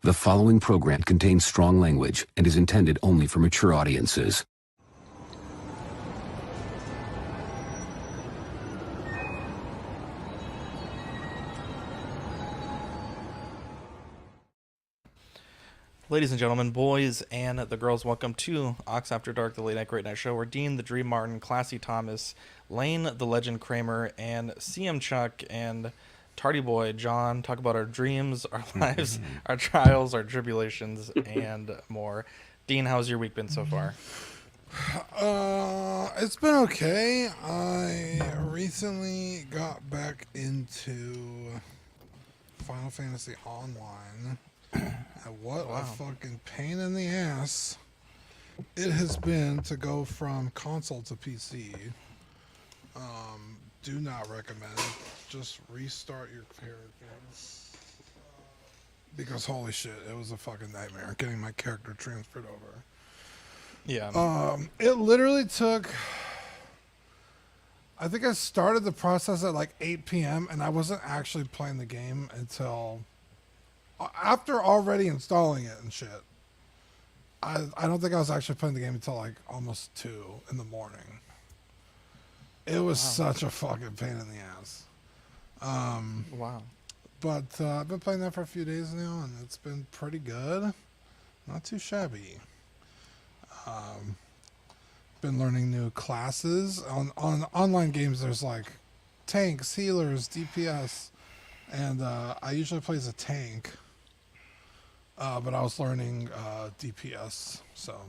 The following program contains strong language and is intended only for mature audiences. Ladies and gentlemen, boys and the girls, welcome to Ox After Dark, the late night great night show, where Dean, the Dream Martin, Classy Thomas, Lane, the Legend Kramer, and CM Chuck and Tardy Boy John talk about our dreams, our lives, our trials, our tribulations, and more. Dean, how's your week been so far? It's been okay. I recently got back into Final Fantasy Online. And what a fucking pain in the ass it has been to go from console to PC. Do not recommend it. Just restart your characters. Because holy shit, it was a fucking nightmare getting my character transferred over. Yeah. It literally took, I think I started the process at like 8 p.m. and I wasn't actually playing the game until after already installing it and shit. I don't think I was actually playing the game until like almost 2 in the morning. It was such a fucking pain in the ass. Wow. But I've been playing that for a few days now and it's been pretty good. Not too shabby. Been learning new classes on online games. There's like tanks, healers, DPS, and I usually play as a tank, but I was learning DPS, so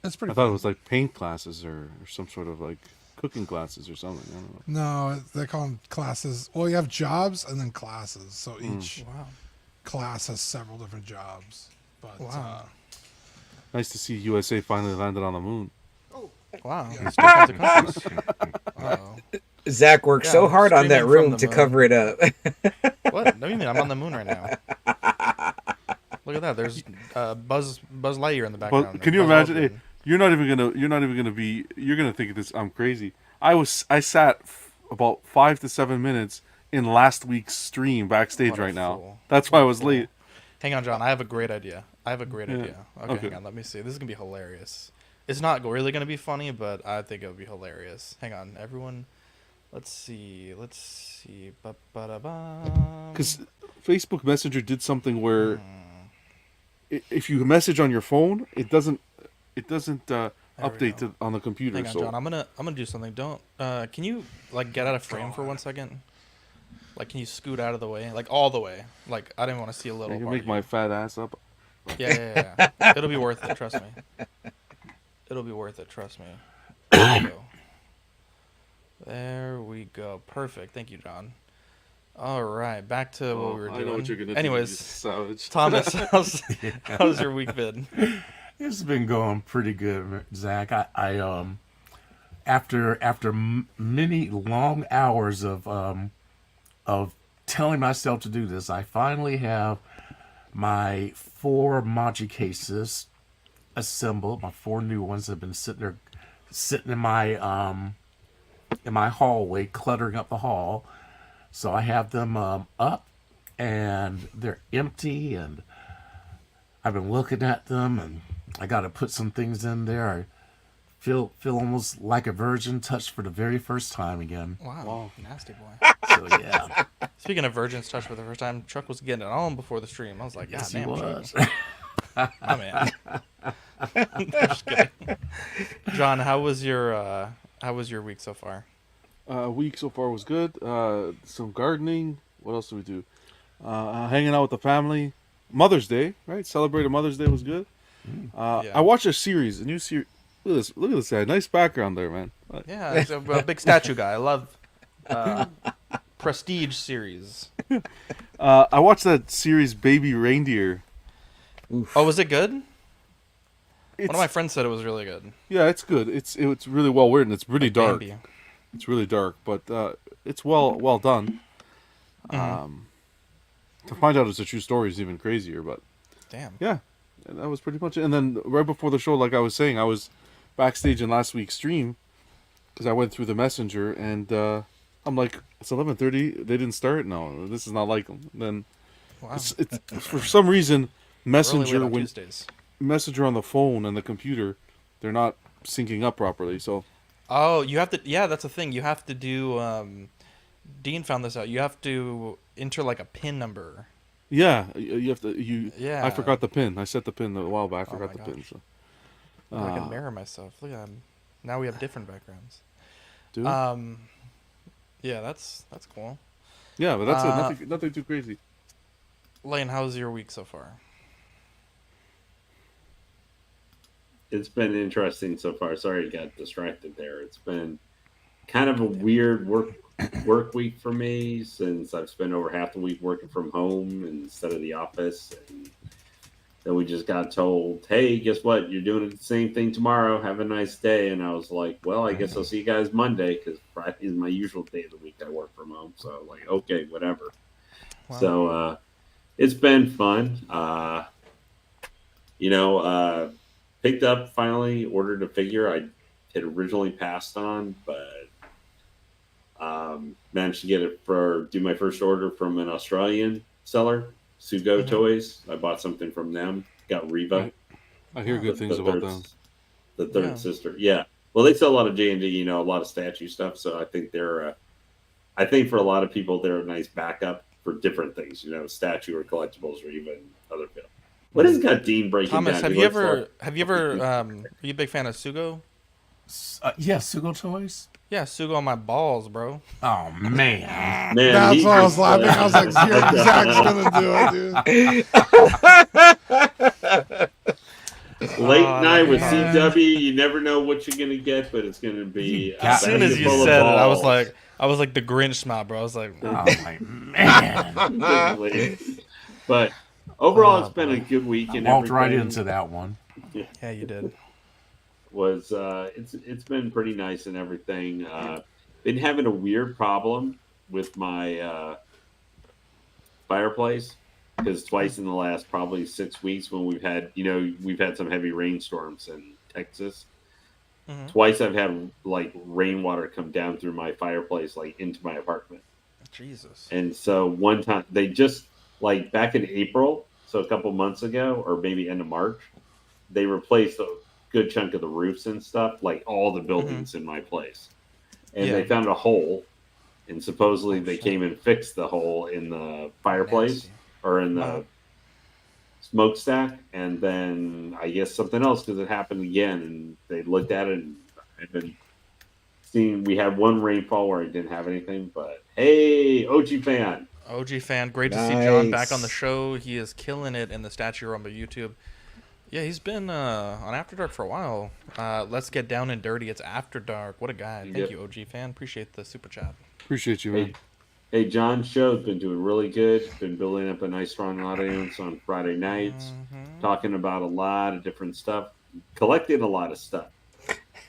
it's pretty. I thought it was like paint classes or some sort of like cooking classes or something. I don't know. No, they call them classes. Well, you have jobs and then classes, so each class has several different jobs. But Nice to see USA finally landed on the moon. Wow. Yeah. Zach worked so hard on that room to cover it up. What? What do you mean? I'm on the moon right now. Look at that. There's Buzz Lightyear in the background. Well, can you imagine? Hey, you're not even gonna be. You're gonna think this. I'm crazy. I sat about 5 to 7 minutes in last week's stream backstage right now. That's why I was late. Hang on, John. I have a great idea. Okay, hang on. Let me see. This is going to be hilarious. It's not really going to be funny, but I think it'll be hilarious. Hang on, everyone. Let's see. Because Facebook Messenger did something where if you message on your phone, it doesn't update on the computer. Hang on, John. I'm gonna do something. Don't. Can you like get out of frame for 1 second? Like, can you scoot out of the way? Like, all the way. Like, I didn't want to see a little You can part make of my you. fat ass up. Yeah. It'll be worth it, trust me. It'll be worth it, trust me. There we go. There we go. Perfect. Thank you, John. All right, back to what we were doing. I know what you're gonna do. Anyways, You savage. Thomas, how's your week been? It's been going pretty good, Zach. I after many long hours of telling myself to do this, I finally have my 4 Maji cases assembled. My 4 new ones have been sitting in my hallway, cluttering up the hall. So I have them up, and they're empty, and I've been looking at them, and I got to put some things in there. I feel almost like a virgin touched for the very first time again. Wow. Nasty boy. So yeah. Speaking of virgins touched for the first time, Chuck was getting it on before the stream. I was like, Yes, God he damn, was. Chuck. My man. Just kidding. John, how was your week so far? Week so far was good. Some gardening. What else did we do? Hanging out with the family. Mother's Day, right? Celebrated Mother's Day was good. Yeah. I watched a new series. Look at this guy. Nice background there, man. Yeah, he's a big statue guy. I love Prestige series. I watched that series, Baby Reindeer. Oh, was it good? One It's, of my friends said it was really good. yeah, it's good. It's really well written. It's really dark. Bambi. It's really dark, but it's well done. To find out it's a true story is even crazier. But Damn. yeah, that was pretty much it. And then right before the show, like I was saying, I was backstage in last week's stream because I went through the messenger and I'm like, it's 11:30. They didn't start. No, this is not like them. Then Wow. It's for some reason We're only Messenger late on when Tuesdays. Messenger on the phone and the computer, they're not syncing up properly. So Oh, you have to. Yeah, that's the thing. You have to do. Dean found this out. You have to enter like a PIN number. yeah, you have to. Yeah. I forgot the pin. I set the pin a while back. I Oh forgot my the pin. gosh. So. I can mirror myself. Look at him. Now we have different backgrounds. Dude. Yeah, that's cool. Yeah, but that's it. Nothing too crazy. Lane, how's your week so far? It's been interesting so far. Sorry, I got distracted there. It's been kind of a weird work week for me since I've spent over half the week working from home instead of the office. And then we just got told, hey, guess what? You're doing the same thing tomorrow. Have a nice day. And I was like, well, I guess I'll see you guys Monday because Friday is my usual day of the week I work from home. So, like, okay, whatever. Wow. So, it's been fun. Picked up, finally ordered a figure I had originally passed on, but managed to get it do my first order from an Australian seller, Sugo Toys. I bought something from them. Got Reva. I hear good things about them. The third sister. Yeah. Well, they sell a lot of J&D, a lot of statue stuff. So I think I think for a lot of people, they're a nice backup for different things, statue or collectibles or even other film. What has got Dean breaking Thomas, down? have you ever are you a big fan of Sugo? Yeah, Sugo Toys. Yeah, Sugo on my balls, bro. Oh man. Man, That's why I was laughing. I was like, Zach's gonna do it, dude. Late night with CW, you never know what you're gonna get, but it's gonna be. As soon as you said it, I was like the Grinch smile, bro. I was like, Oh my man. But overall, it's been a good week. And Walked right everything. into that one. yeah, you did. It's been pretty nice and everything. Been having a weird problem with my fireplace because twice in the last probably 6 weeks when we've had some heavy rainstorms in Texas. Mhm. Twice I've had like rainwater come down through my fireplace like into my apartment. Jesus. And so one time they just like back in April, so a couple months ago, or maybe end of March, they replaced a good chunk of the roofs and stuff, like all the buildings in my place. And they found a hole, and supposedly they came and fixed the hole in the fireplace Nasty. or in the smokestack. And then I guess something else because it happened again, and they looked at it and I've been seeing we had one rainfall where I didn't have anything, but hey, OG fan. OG fan, great to see John back on the show. He is killing it in the statue room of YouTube. Yeah, he's been on After Dark for a while. Let's get down and dirty. It's After Dark. What a guy. Thank you, OG fan. Appreciate the super chat. Appreciate you, man. Hey, John's show's been doing really good. Been building up a nice, strong audience on Friday nights, talking about a lot of different stuff, collecting a lot of stuff.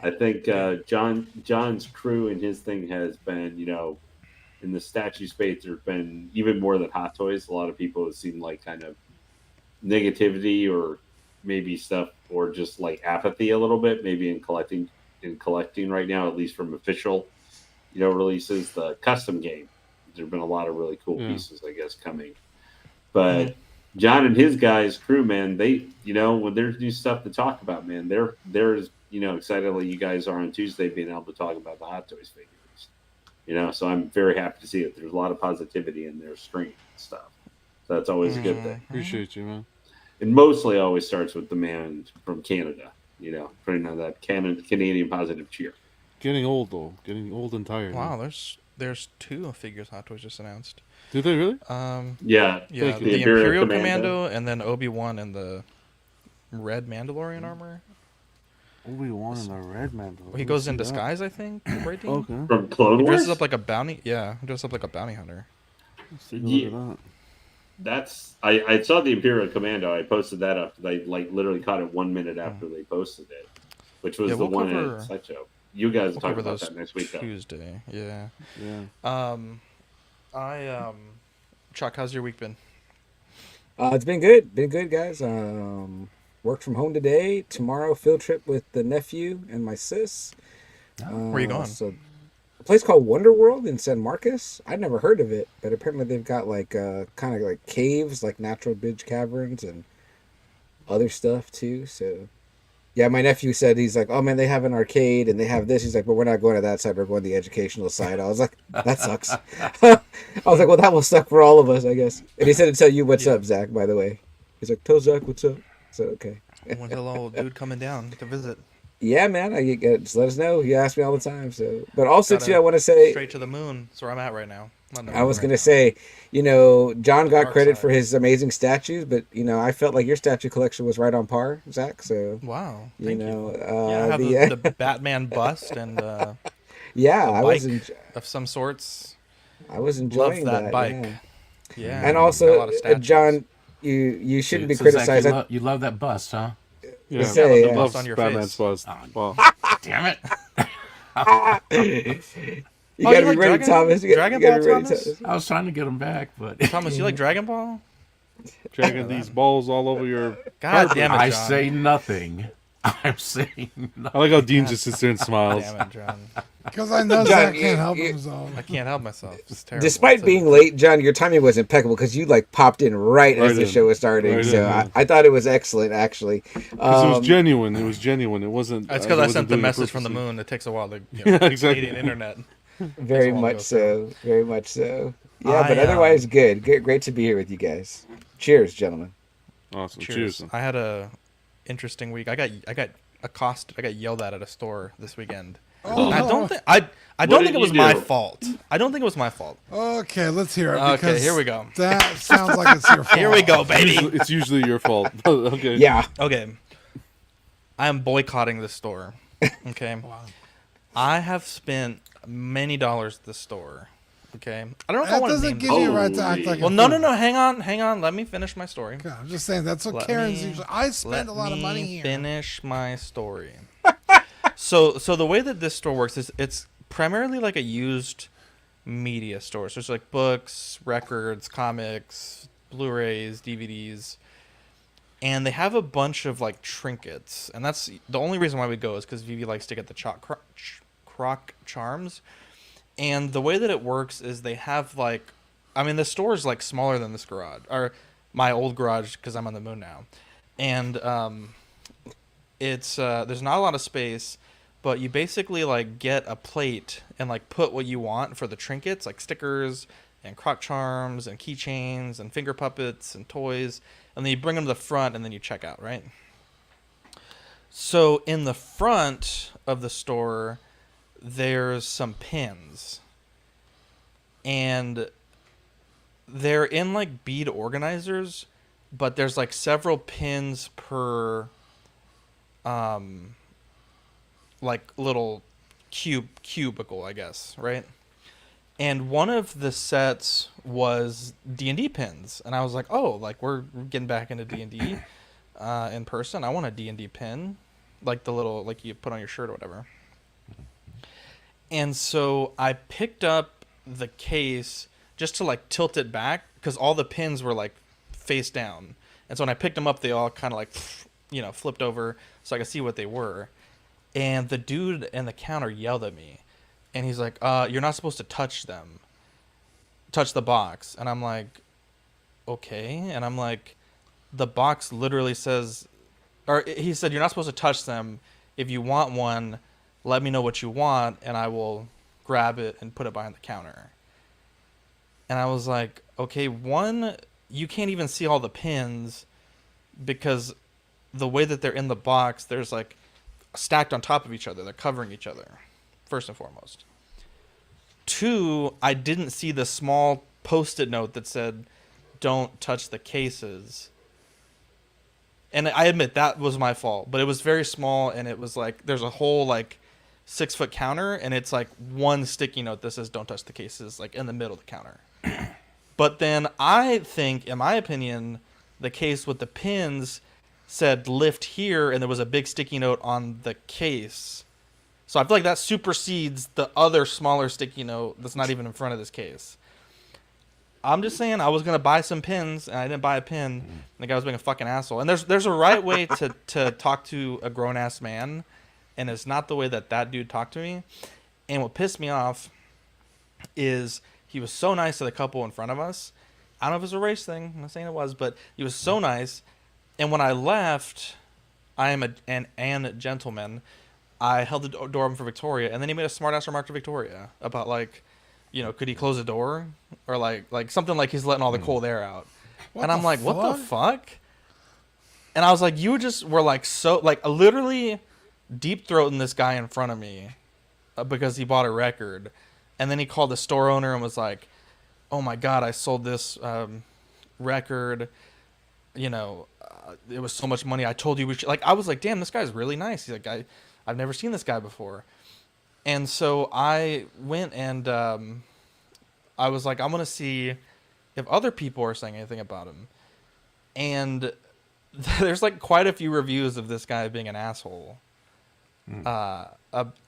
I think John's crew and his thing has been, in the statue space, there's been even more than Hot Toys. A lot of people have seen like kind of negativity or maybe stuff or just like apathy a little bit, maybe in collecting right now, at least from official, releases. The custom game, there's been a lot of really cool pieces, I guess, coming. But John and his guys, crew, man, they, when there's new stuff to talk about, man, they're as excited like you guys are on Tuesday being able to talk about the Hot Toys figures. So I'm very happy to see it. There's a lot of positivity in their stream and stuff. So that's always a good thing. Appreciate you, man. It mostly always starts with the man from Canada, putting on that Canadian positive cheer. Getting old though, getting old and tired. Wow, there's 2 figures Hot Toys just announced. Did they really? Yeah, the Imperial Commando and then Obi-Wan and the red Mandalorian armor. Obi-Wan and the red man. He goes in disguise, I think. Right, Dean? Okay. From Clone He Wars. dresses up like a bounty. Yeah, he dresses up like a bounty hunter. Let's take a look at that. That's I saw the Imperial Commando. I posted that up. I literally caught it 1 minute after they posted it, which was the we'll one cover- at Sideshow. You guys will talk cover about those that next week, though. Tuesday. Yeah. Yeah. Chuck, how's your week been? It's been good, guys. Worked from home today. Tomorrow, field trip with the nephew and my sis. Where are you going? So, a place called Wonder World in San Marcos. I'd never heard of it, but apparently they've got like kind of like caves, like natural bridge caverns and other stuff too. So yeah, my nephew said, he's like, oh man, they have an arcade and they have this. He's like, but we're not going to that side. We're going to the educational side. I was like, that sucks. I was like, well, that will suck for all of us, I guess. And he said to tell you what's up, Zach, by the way. He's like, tell Zach what's up. I said, okay. When's the little dude coming down to visit? Yeah, man. Just let us know. He asks me all the time. So, but also too, I want to say, straight to the moon. That's where I'm at right now. I was going to say, John got credit for his amazing statues, but I felt like your statue collection was right on par, Zach. So wow, thank you. I have the Batman bust and yeah, I was of some sorts. I was enjoying that bike. Yeah, and also John, you shouldn't be criticized. Zach, you love that bust, huh? Yeah, the bust on your Batman's face. bust. Wow. Damn it. You gotta be ready, Thomas. Dragon Ball, Thomas? I was trying to get him back, but Thomas, you like Dragon Ball? Dragging these balls all over your. God damn it, John. I say nothing. I'm saying nothing. I like how Dean just sits there and smiles. Damn it, John. Because I know Zach can't help himself. I can't help myself. It's terrible. Despite being late, John, your timing was impeccable because you popped in right as the show was starting. I thought it was excellent, actually. Because it was genuine. It was genuine. It wasn't. It's because I sent the message from the moon. It takes a while to exactly. Canadian internet. Very much so. Very much so. Yeah, but otherwise good. Great to be here with you guys. Cheers, gentlemen. Awesome. Cheers. I had a interesting week. I got accosted. I got yelled at a store this weekend. Oh, I don't think it was my fault. I don't think it was my fault. Okay, let's hear it. Okay, here we go. That sounds like it's your fault. Here we go, baby. It's usually your fault. Okay. Yeah. Okay. I am boycotting this store. Okay. Wow. I have spent many dollars at this store. Okay. I don't know if I That want to doesn't name give this. you a right to act like Well, a no. fool. Hang on. Let me finish my story. Okay, I'm just saying that's what Let Karen's me- usually. I spend a lot of money Let me here. finish my story. So the way that this store works is it's primarily like a used media store. So it's like books, records, comics, Blu-rays, DVDs, and they have a bunch of like trinkets. And that's the only reason why we go is because Vivi likes to get the croc charms. And the way that it works is they have the store is like smaller than this garage or my old garage because I'm on the moon now, and it's there's not a lot of space, but you basically like get a plate and like put what you want for the trinkets, like stickers and croc charms and keychains and finger puppets and toys, and then you bring them to the front and then you check out, right? So in the front of the store, there's some pins, and they're in like bead organizers, but there's like several pins per like little cubicle, I guess, right? And one of the sets was D&D pins, and I was like, oh, like we're getting back into D&D in person. I want a D&D pin, like the little like you put on your shirt or whatever. And so I picked up the case just to like tilt it back because all the pins were like face down. And so when I picked them up, they all kind of like, flipped over so I could see what they were. And the dude in the counter yelled at me. And he's like, you're not supposed to touch the box. And I'm like, okay. And I'm like, the box literally says, or he said, you're not supposed to touch them. If you want one, let me know what you want, and I will grab it and put it behind the counter. And I was like, okay, one, you can't even see all the pins because the way that they're in the box, there's like stacked on top of each other. They're covering each other, first and foremost. Two, I didn't see the small Post-it note that said, don't touch the cases. And I admit that was my fault, but it was very small, and it was like, there's a whole like 6-foot counter, and it's like one sticky note that says don't touch the cases, like in the middle of the counter. But then I think, in my opinion, the case with the pins said lift here, and there was a big sticky note on the case. So I feel like that supersedes the other smaller sticky note that's not even in front of this case. I'm just saying, I was going to buy some pins, and I didn't buy a pin, and the guy was being a fucking asshole. And there's a right way to talk to a grown-ass man, and it's not the way that dude talked to me. And what pissed me off is he was so nice to the couple in front of us. I don't know if it was a race thing. I'm not saying it was, but he was so nice. And when I left, I am an gentleman. I held the door open for Victoria, and then he made a smart-ass remark to Victoria about, like, you know, could he close the door? Or, like something like he's letting all the cold air out. And I'm like, what the fuck? And I was like, you just were, like, so, like, literally deep-throating this guy in front of me because he bought a record. And then he called the store owner and was like, oh, my God, I sold this record. You know, it was so much money. I told you we should. Like, I was like, damn, this guy's really nice. He's like, I've never seen this guy before. And so I went and I was like, I'm going to see if other people are saying anything about him. And there's like quite a few reviews of this guy being an asshole.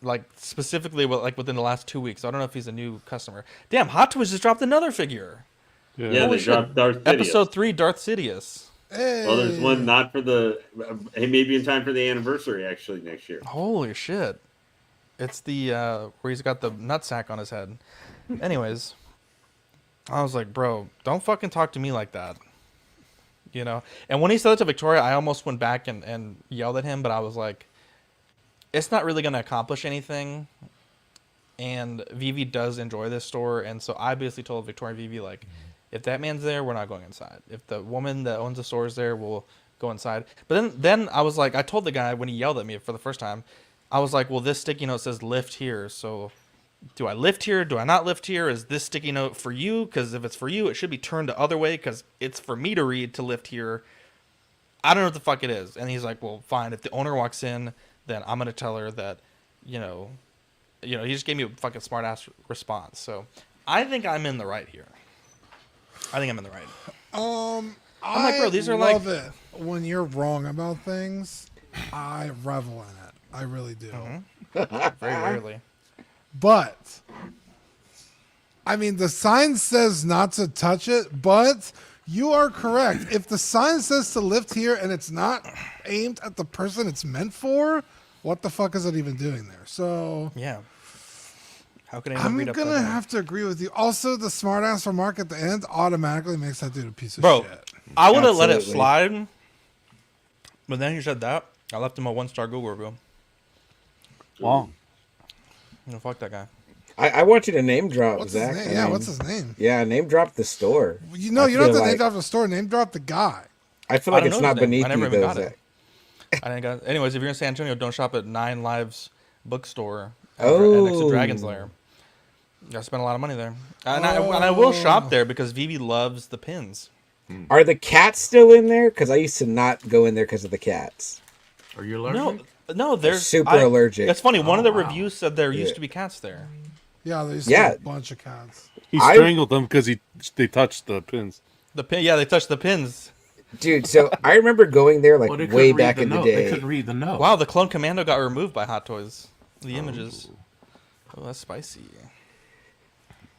Like specifically like within the last 2 weeks. I don't know if he's a new customer. Damn, Hot Toys just dropped another figure. Yeah, they dropped Darth Sidious. Episode 3, Darth Sidious. Hey. Well, there's one not for the. Hey, maybe in time for the anniversary actually next year. Holy shit! It's the where he's got the nutsack on his head. Anyways, I was like, bro, don't fucking talk to me like that. You know. And when he said it to Victoria, I almost went back and yelled at him, but I was like, it's not really going to accomplish anything. And Vivi does enjoy this store, and so I basically told Victoria and Vivi, like, if that man's there, we're not going inside. If the woman that owns the store is there, we'll go inside. But then I was like, I told the guy when he yelled at me for the first time, I was like, well, this sticky note says lift here. So do I lift here? Do I not lift here? Is this sticky note for you? Because if it's for you, it should be turned the other way because it's for me to read to lift here. I don't know what the fuck it is. And he's like, well, fine. If the owner walks in, then I'm going to tell her that, you know, he just gave me a fucking smart ass response. So I think I'm in the right here. I'm in the right. I'm like, bro, these are love like- it when you're wrong about things. I revel in it. I really do. Very rarely. But I mean, the sign says not to touch it, but you are correct. If the sign says to lift here and it's not aimed at the person it's meant for, what the fuck is it even doing there? So Yeah. How can anyone I'm read up gonna that? have to agree with you. Also, the smartass remark at the end automatically makes that dude a piece of Bro, shit. I would have let it Absolutely. slide, but then he said that. I left him a 1-star Google review. Wow. You know, fuck that guy. I want you to name drop What's Zach. his I name? Yeah, mean, what's his name? Yeah, name drop the store. You know, I you don't have feel to name like- drop the store. Name drop the guy. I feel I like don't it's know not his name. beneath I never you even though, got it. Zach. I didn't got. Anyways, if you're in San Antonio, don't shop at 9 Lives bookstore next to Oh. Dragon's Lair. I spent a lot of money there, and I will shop there because Vivi loves the pins. Are the cats still in there? Because I used to not go in there because of the cats. Are you allergic? No, there's super allergic. It's funny. One of the wow. reviews said there used Yeah. to be cats there. Yeah, there's Yeah. a bunch of cats. He I- strangled them because they touched the pins. The pin, yeah, they touched the pins. Dude, so I remember going there like Well, they couldn't way read back the in the note. They day. couldn't read the note. Wow, the Clone Commando got removed by Hot Toys. The images. Oh, that's spicy.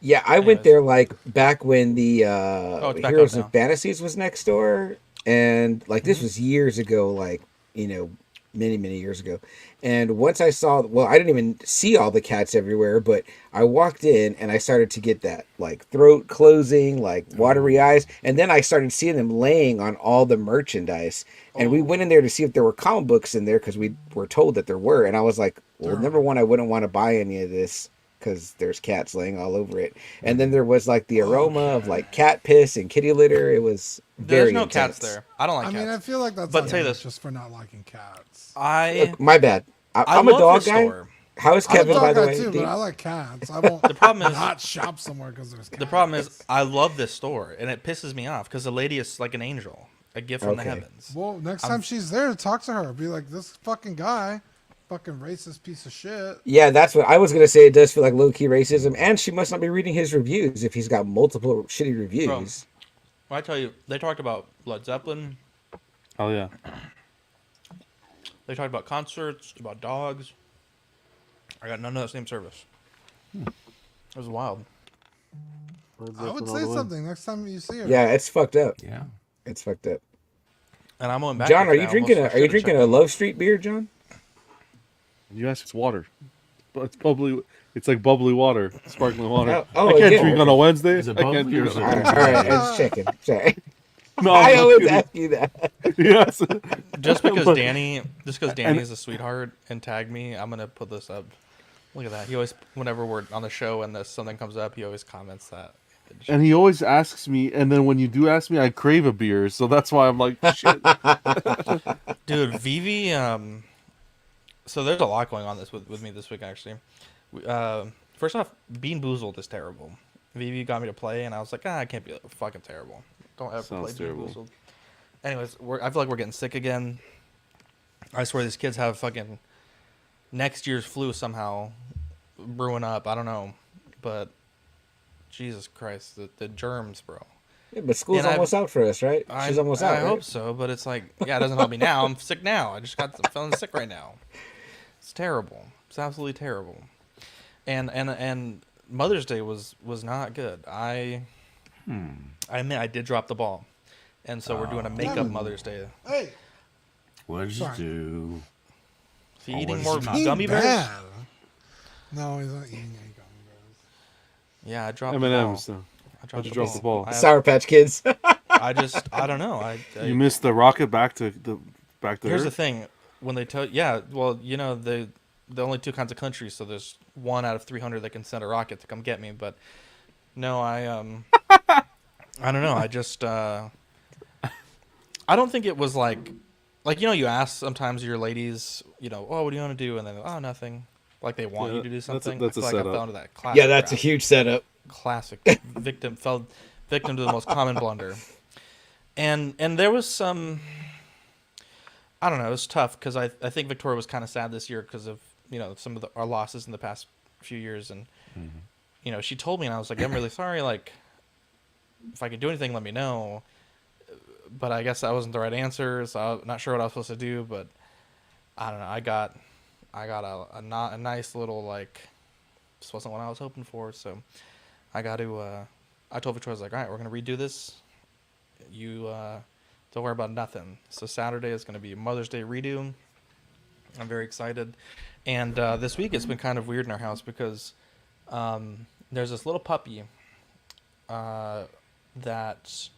Yeah, I went Anyways. there like back when the it's back Heroes up of now. Fantasies was next door, and like Mm-hmm. this was years ago, like many years ago. And once I saw, well, I didn't even see all the cats everywhere, but I walked in and I started to get that like throat closing, like watery eyes, and then I started seeing them laying on all the merchandise. And we went in there to see if there were comic books in there because we were told that there were, and I was like, well, number one, I wouldn't want to buy any of this because there's cats laying all over it. And then there was like the aroma of like cat piss and kitty litter. It was very There's no intense. cats there. I don't like I cats. mean, I feel like that's But on tell you you this. just for not liking cats. I My bad. I'm a love dog this guy. store. How is I'm a Kevin, dog by the guy way? too, Dean? but I like cats. I won't The problem is- not shop somewhere because there's cats. The problem is, I love this store, and it pisses me off because the lady is like an angel, a gift from the Okay. heavens. Well, next time she's there, talk to her. Be like, this fucking guy, fucking racist piece of shit. Yeah, that's what I was gonna say. It does feel like low key racism, and she must not be reading his reviews if he's got multiple shitty reviews. Well, I tell you, they talked about Led Zeppelin. Oh yeah. They talked about concerts, about dogs. I got none of that same service. It was wild. I would say something next time you see her. Yeah, it's fucked up. Yeah. It's fucked up. And I'm going back. John, there are today. you I drinking almost are you should've drinking checked a in. Love Street beer, John? You asked it's water, but it's probably It's like bubbly water, sparkling water. Oh, I can't again. drink on a Wednesday. Is it I can't bubbly or drink is on it a All Wednesday. right, I was checking. Sorry. No, I I'm not always kidding. ask you that. Yes. Just because But- Danny is a sweetheart and tagged me, I'm gonna put this up. Look at that. He always, whenever we're on the show and something comes up, he always comments that. And he always asks me, and then when you do ask me, I crave a beer, so that's why I'm like, shit. Dude, Vivi. So there's a lot going on with me this week actually. First off, Bean Boozled is terrible. Vivi got me to play, and I was like, I can't be fucking terrible. Don't ever Sounds play terrible. Bean Boozled. Anyways, I feel like we're getting sick again. I swear these kids have fucking next year's flu somehow brewing up. I don't know, but Jesus Christ, the germs, bro. Yeah, but school's And almost out for us, right? She's almost out. I right? hope so, but it's like, yeah, it doesn't help me now. I'm sick now. I'm feeling sick right now. It's terrible. It's absolutely terrible. And Mother's Day was not good. I admit I did drop the ball, and so we're doing a makeup Mother's Day. Hey, What did you Sorry. do? Is he Oh, eating what more is he eating gummy bears? bad. No, he's not eating any gummy bears. Yeah, I dropped M&M's. the ball. I How'd dropped you the drop the ball? Sour Patch Kids. I don't know. You missed the rocket back to Here's the Earth? thing: when they tell, yeah, well, you know, the only two kinds of countries, so there's 1 out of 300 that can send a rocket to come get me. But no, I don't know. I just I don't think it was like you know, you ask sometimes your ladies, you know, oh, what do you want to do, and then oh, nothing. Like they want Yeah, you to do that's a- something. that's I a feel like I setup. fell into that classic. Yeah, that's a trap. huge setup. Classic fell victim to the most common blunder. And there was some, I don't know, it was tough because I think Victoria was kind of sad this year because of, you know, some of our losses in the past few years. And, you know, she told me and I was like, I'm really sorry. Like, if I could do anything, let me know. But I guess that wasn't the right answer. So I'm not sure what I was supposed to do. But I don't know. I got a nice little, like, this wasn't what I was hoping for. So I got to, I told Victoria, I was like, all right, we're going to redo this. You don't worry about nothing. So Saturday is going to be Mother's Day redo. I'm very excited. And this week it's been kind of weird in our house because there's this little puppy that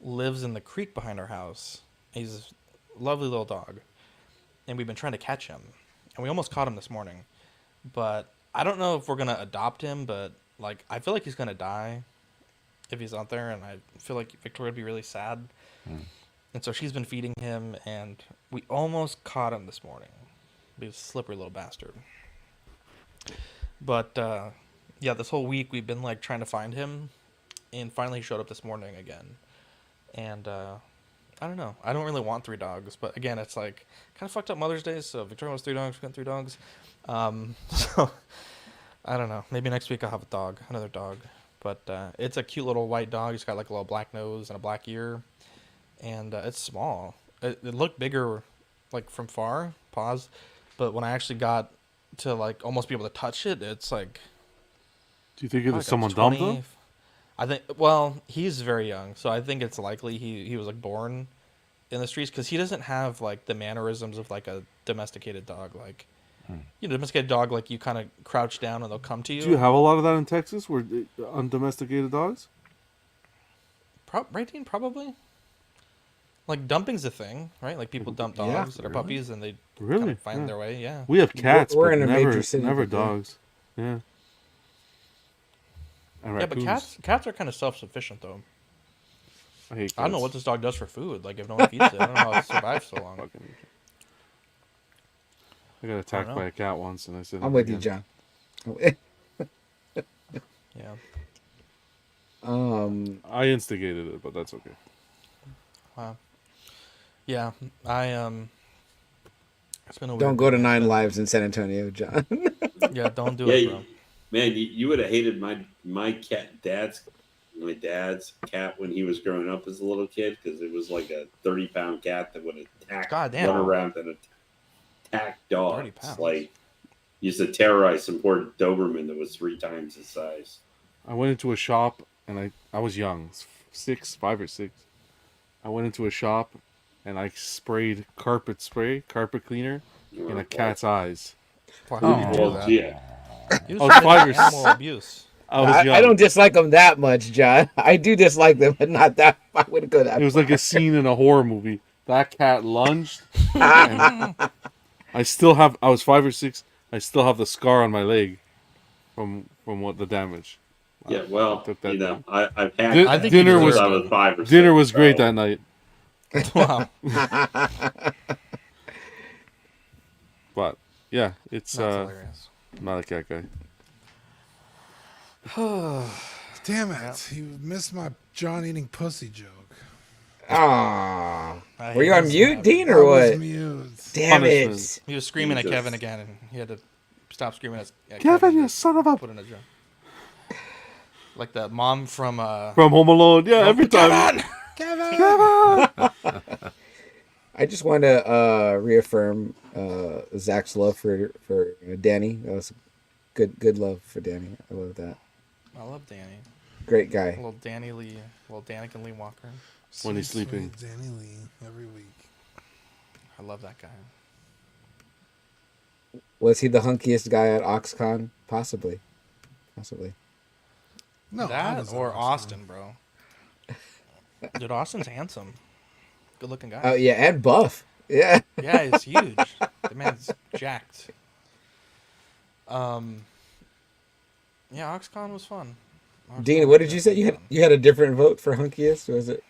lives in the creek behind our house. He's a lovely little dog. And we've been trying to catch him. And we almost caught him this morning. But I don't know if we're going to adopt him, but like I feel like he's going to die if he's out there, and I feel like Victoria would be really sad. And so she's been feeding him, and we almost caught him this morning. He's a slippery little bastard. But yeah, this whole week we've been like trying to find him, and finally he showed up this morning again. And I don't know. I don't really want 3 dogs, but again, it's like kind of fucked up Mother's Day. So Victoria wants 3 dogs. We got 3 dogs. So I don't know. Maybe next week I'll have a dog, another dog. But it's a cute little white dog. He's got like a little black nose and a black ear. And it's small. It looked bigger like from far, pause. But when I actually got to like almost be able to touch it, it's like... Do you think it was like someone a dumped 20 him? I think, well, he's very young. So I think it's likely he was like born in the streets because he doesn't have like the mannerisms of like a domesticated dog. Like, you know, domesticated dog, like you kind of crouch down and they'll come to you. Do you have a lot of that in Texas, where undomesticated dogs? Right, Dean? Probably. Like dumping's a thing, right? Like people dump dogs that are puppies and they Really? kind of find Yeah. their way. Yeah. We have cats, We're but in a never, major city, never but yeah. dogs. Yeah. And Yeah, but raccoons. cats are kind of self-sufficient though. I hate cats. I don't know what this dog does for food. Like if no one feeds it, I don't know how it survives so long. Fucking- I got attacked know. by a cat once, and I said, I'm "Never with you, again." John. Yeah. I instigated it, but that's okay. Wow. Yeah, it's been a Don't weird go to week. 9 Lives in San Antonio, John. Yeah, don't do Yeah, it, bro. Man, you would have hated my dad's cat when he was growing up as a little kid because it was like a 30-pound cat that would attack, Goddamn. run around and attack 30 dogs. pounds. Like used to terrorize some poor Doberman that was 3 times his size. I went into a shop, and I was young, 5 or 6. I went into a shop, and I sprayed carpet cleaner, in a cat's eyes. Why would you do Well, that? yeah. He I was was 5 or committing 6. animal abuse. I was young. I don't dislike them that much, John. I do dislike them, but not that. I wouldn't go that. It was like a scene in a horror movie. That cat lunged, and I was 5 or 6. I still have the scar on my leg from what the damage. Yeah, well, took that you know, down. I've had Din- I think dinner he was since I deserved was it. 5 or 6. Dinner was great so- that night, Wow. but yeah, it's That's hilarious. not a cat guy. Damn it! You missed my John eating pussy joke. Ah, I were you hate on this mute, happening. Dean, I or was what? mute. Damn Punishment. it! He was screaming at Jesus. Kevin again, and he had to stop screaming at Kevin, Kevin. you to son of a... put in a joke. Like that mom from From Home Alone. Yeah, every time. I just want to reaffirm Zach's love for Danny. That was good love for Danny. I love that. I love Danny. Great guy. Little Danny Lee, little Danica Lee Walker. When he's Sweet, sleeping. sweet Danny Lee every week. I love that guy. Was he the hunkiest guy at OxCon? Possibly. No, I That was or at Austin, bro. Dude, Austin's handsome. Good looking guy. Oh yeah, and buff. Yeah. Yeah, he's huge. The man's jacked. Yeah, OxCon was fun. Dean, what did you say? You had a different vote for hunkiest? Was it?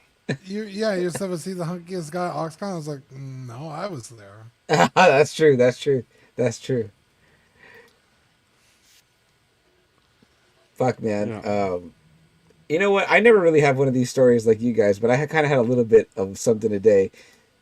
You said, was he the hunkiest guy at OxCon? I was like, no, I was there. That's true. Fuck, man. Yeah. You know what? I never really have one of these stories like you guys, but I kind of had a little bit of something today.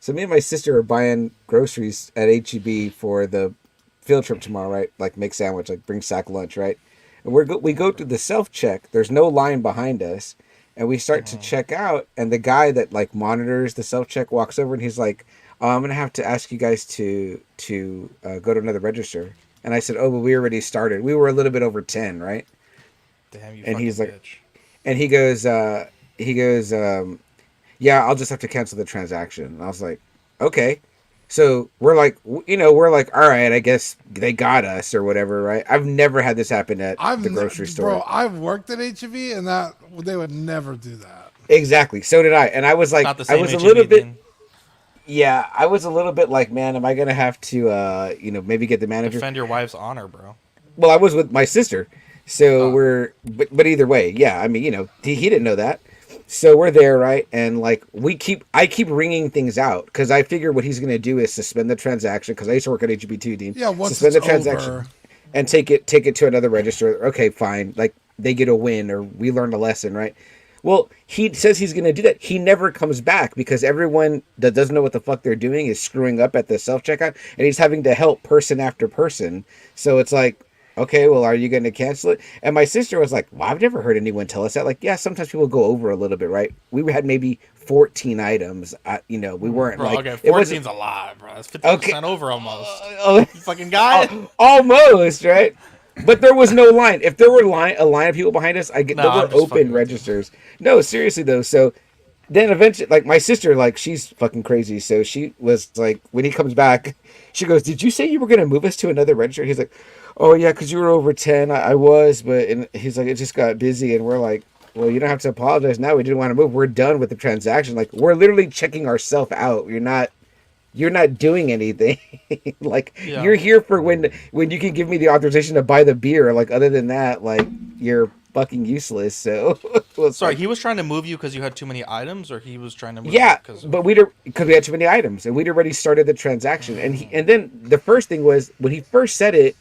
So me and my sister are buying groceries at HEB for the field trip tomorrow, right? Like make sandwich, like bring sack lunch, right? And we go to the self-check. There's no line behind us. And we start to check out, and the guy that like monitors the self-check walks over and he's like, I'm going to have to ask you guys to go to another register. And I said, oh, but we already started. We were a little bit over 10, right? Damn, you And fucking he's like- bitch. And he goes, yeah, I'll just have to cancel the transaction. And I was like, okay. So we're like, all right, I guess they got us or whatever, right? I've never had this happen at the grocery store. Bro, I've worked at HEB, and that they would never do that. Exactly. So did I. And I was like, Not the I same was a HEB, little bit, Dean. yeah, I was a little bit like, man, am I going to have to, maybe get the manager? Defend your wife's honor, bro. Well, I was with my sister. So but either way, yeah, I mean, he didn't know that. So we're there, right? And like I keep ringing things out because I figure what he's going to do is suspend the transaction because I used to work at HEB too, Dean. Yeah, once suspend the it's transaction over. and take it to another register. Okay, fine. Like they get a win or we learned a lesson, right? Well, he says he's going to do that. He never comes back because everyone that doesn't know what the fuck they're doing is screwing up at the self-checkout, and he's having to help person after person. So it's like, okay, well, are you going to cancel it? And my sister was like, well, I've never heard anyone tell us that. Like, yeah, sometimes people go over a little bit, right? We had maybe 14 items. We weren't Bro, like... okay, it wasn't 14's a lot, bro. That's 50% Okay. over almost. Oh, You fucking got it? almost, right? But there was no line. If there were a line of people behind us, No, there I'm were just fucking open with registers. No, seriously though. So then eventually, like my sister, like she's fucking crazy. So she was like, when he comes back, she goes, "Did you say you were gonna move us to another register?" He's like, "Oh yeah, because you were over 10. I was, but," and he's like, "It just got busy," and we're like, "Well, you don't have to apologize now. We didn't want to move. We're done with the transaction. Like we're literally checking ourselves out. You're not doing anything. Like Yeah. you're here for when you can give me the authorization to buy the beer. Like other than that, like you're fucking useless." So well, Sorry, he was trying to move you because you had too many items, or he was trying to move yeah, you because but because we had too many items and we'd already started the transaction. And then the first thing was when he first said it,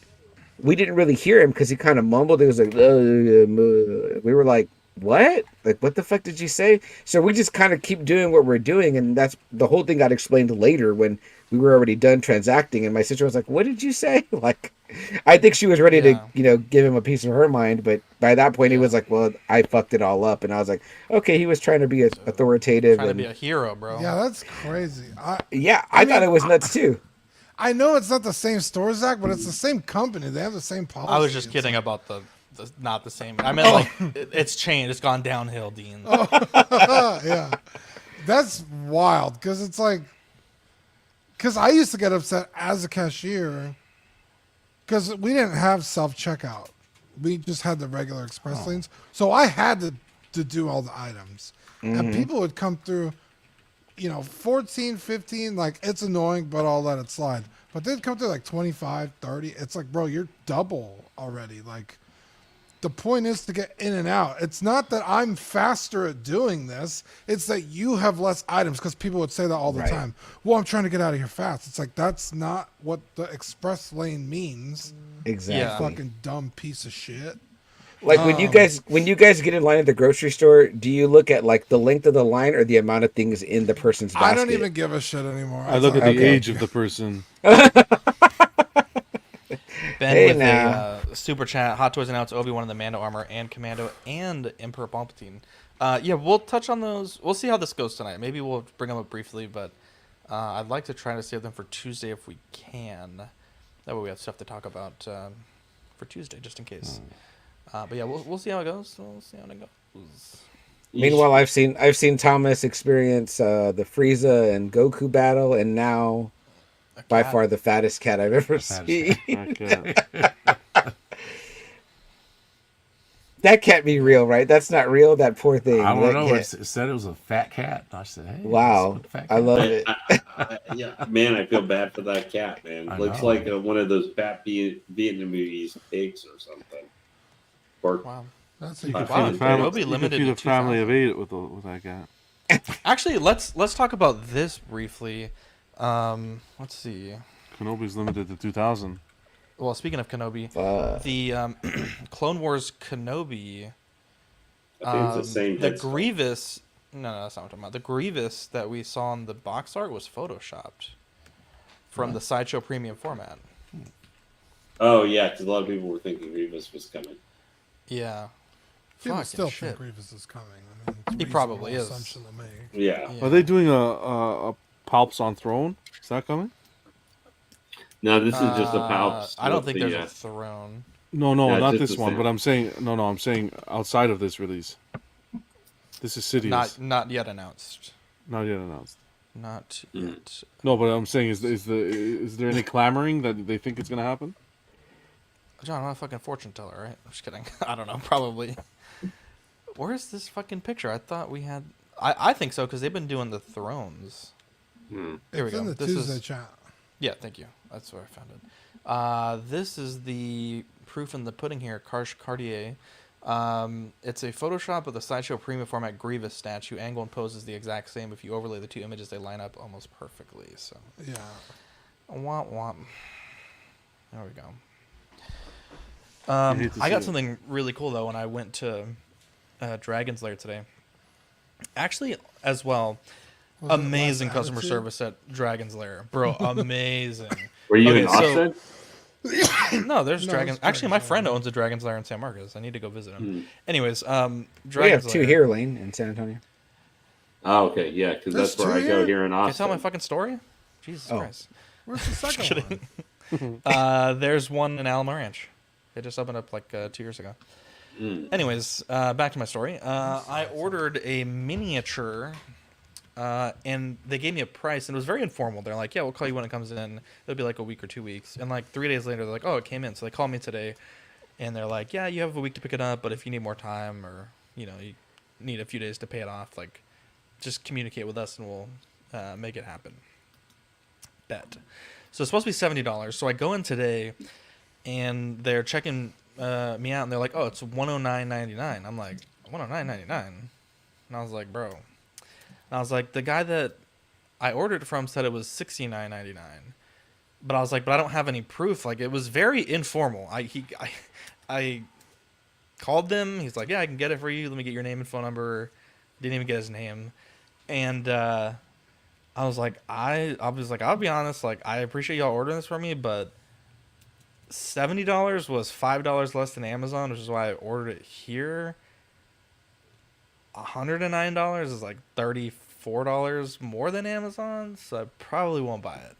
we didn't really hear him because he kind of mumbled. It was like, we were like, what? Like, what the fuck did you say? So we just kind of keep doing what we're doing. And that's the whole thing got explained later when we were already done transacting. And my sister was like, what did you say? Like, I think she was ready Yeah. to, give him a piece of her mind. But by that point, he was like, well, I fucked it all up. And I was like, okay, he was trying to be authoritative. trying to And, be a hero, bro. Yeah, that's crazy. I I thought mean, it was nuts too. I know it's not the same store, Zach, but it's the same company. They have the same policy. I was just kidding about the not the same. I meant like it's changed. It's gone downhill, Dean. Yeah, that's wild because it's like, because I used to get upset as a cashier because we didn't have self checkout. We just had the regular express lanes. So I had to do all the items, and people would come through. 14, 15, like it's annoying, but I'll let it slide. But they'd come through like 25, 30. It's like, bro, you're double already. Like, the point is to get in and out. It's not that I'm faster at doing this. It's that you have less items, because people would say that all the time. Well, I'm trying to get out of here fast. It's like, that's not what the express lane means. Exactly. Yeah. Fucking dumb piece of shit. Like when you guys get in line at the grocery store, do you look at like the length of the line or the amount of things in the person's basket? I don't even give a shit anymore. I look at the Okay. age of the person. Ben Hey, with now. a super chat. Hot Toys announced Obi-Wan and the Mando armor and Commando and Emperor Palpatine. Yeah, we'll touch on those. We'll see how this goes tonight. Maybe we'll bring them up briefly, but I'd like to try to save them for Tuesday if we can. That way we have stuff to talk about for Tuesday, just in case. But yeah, we'll see how it goes. We'll see how it goes. Meanwhile, I've seen Thomas experience the Frieza and Goku battle, and now by far the fattest cat I've ever seen. Okay. That can't be real, right? That's not real. That poor thing. I don't That know. can't- It said it was a fat cat. I said, hey. Wow, that's a fat I cat. love it. Yeah, man, I feel bad for that cat, man. I Looks know. like one of those fat Vietnamese pigs or something. Or Wow. That's You a can Wow, feed a family- Kenobi You could limited feed to a family 2,000. of 8 with that cat. Actually, let's talk about this briefly. Let's see. Kenobi's limited to 2,000. Well, speaking of Kenobi, the Clone Wars Kenobi, I think it's the same the head sculpt. Grievous. No, that's not what I'm talking about. The Grievous that we saw in the box art was photoshopped from the Sideshow Premium format. Oh yeah, because a lot of people were thinking Grievous was coming. Yeah. People Fucking still shit. think Grievous is coming. I mean, it's a He probably reasonable is. assumption to make. Yeah. Yeah. Are they doing a Palps on Throne? Is that coming? No, this is just a Palps. I don't with think the, there's a throne. No, Yeah, not just this the one. same. But I'm saying outside of this release. This is Sidious. Not yet announced. Not yet announced. Not Mm. yet. No, but I'm saying is there any clamoring that they think it's gonna happen? John, I'm not a fucking fortune teller, right? I'm just kidding. I don't know. Probably. Where's this fucking picture? I thought we had. I think so because they've been doing the thrones. Hmm. Here we It's go. in the This Tuesday is. chat. Yeah, thank you. That's where I found it. This is the proof in the pudding here, Karsh Cartier. It's a Photoshop of the Sideshow Premium format Grievous statue. Angle and pose is the exact same. If you overlay the two images, they line up almost perfectly. So, Yeah. womp womp. There we go. hate to I see got it. something really cool though when I went to Dragon's Lair today. Actually, as well, Was it amazing less customer attitude? service at Dragon's Lair, bro. Amazing. Were you Okay, in so- Austin? No, there's No, Dragon. it's Actually, my Dragon's friend Lair. owns a Dragon's Lair in San Marcos. I need to go visit him. Hmm. Anyways, We have Dragon's two Lair. here, Lane, in San Antonio. Oh, okay, yeah, because There's that's where two I go here? here in Can I Austin. tell my fucking story? Jesus Oh. Christ. Where's the second kidding. one? There's one in Alamo Ranch. They just opened up like 2 years ago. Mm. Anyways, back to my story. I ordered a miniature, and they gave me a price, and it was very informal. They're like, "Yeah, we'll call you when it comes in. It'll be like a week or 2 weeks." And like 3 days later, they're like, "Oh, it came in." So they called me today, and they're like, "Yeah, you have a week to pick it up, but if you need more time, or you need a few days to pay it off, like, just communicate with us, and we'll make it happen." Bet. So it's supposed to be $70. So I go in today, and they're checking me out, and they're like, "Oh, it's $109.99." I'm like, $109.99, and I was like, "Bro," and I was like, "The guy that I ordered it from said it was $69.99," but I was like, "But I don't have any proof." Like, it was very informal. I called them. He's like, "Yeah, I can get it for you. Let me get your name and phone number." Didn't even get his name, and I was like, I'll be honest, like, I appreciate y'all ordering this for me, but $70 was $5 less than Amazon, which is why I ordered it here. $109 is like $34 more than Amazon, so I probably won't buy it.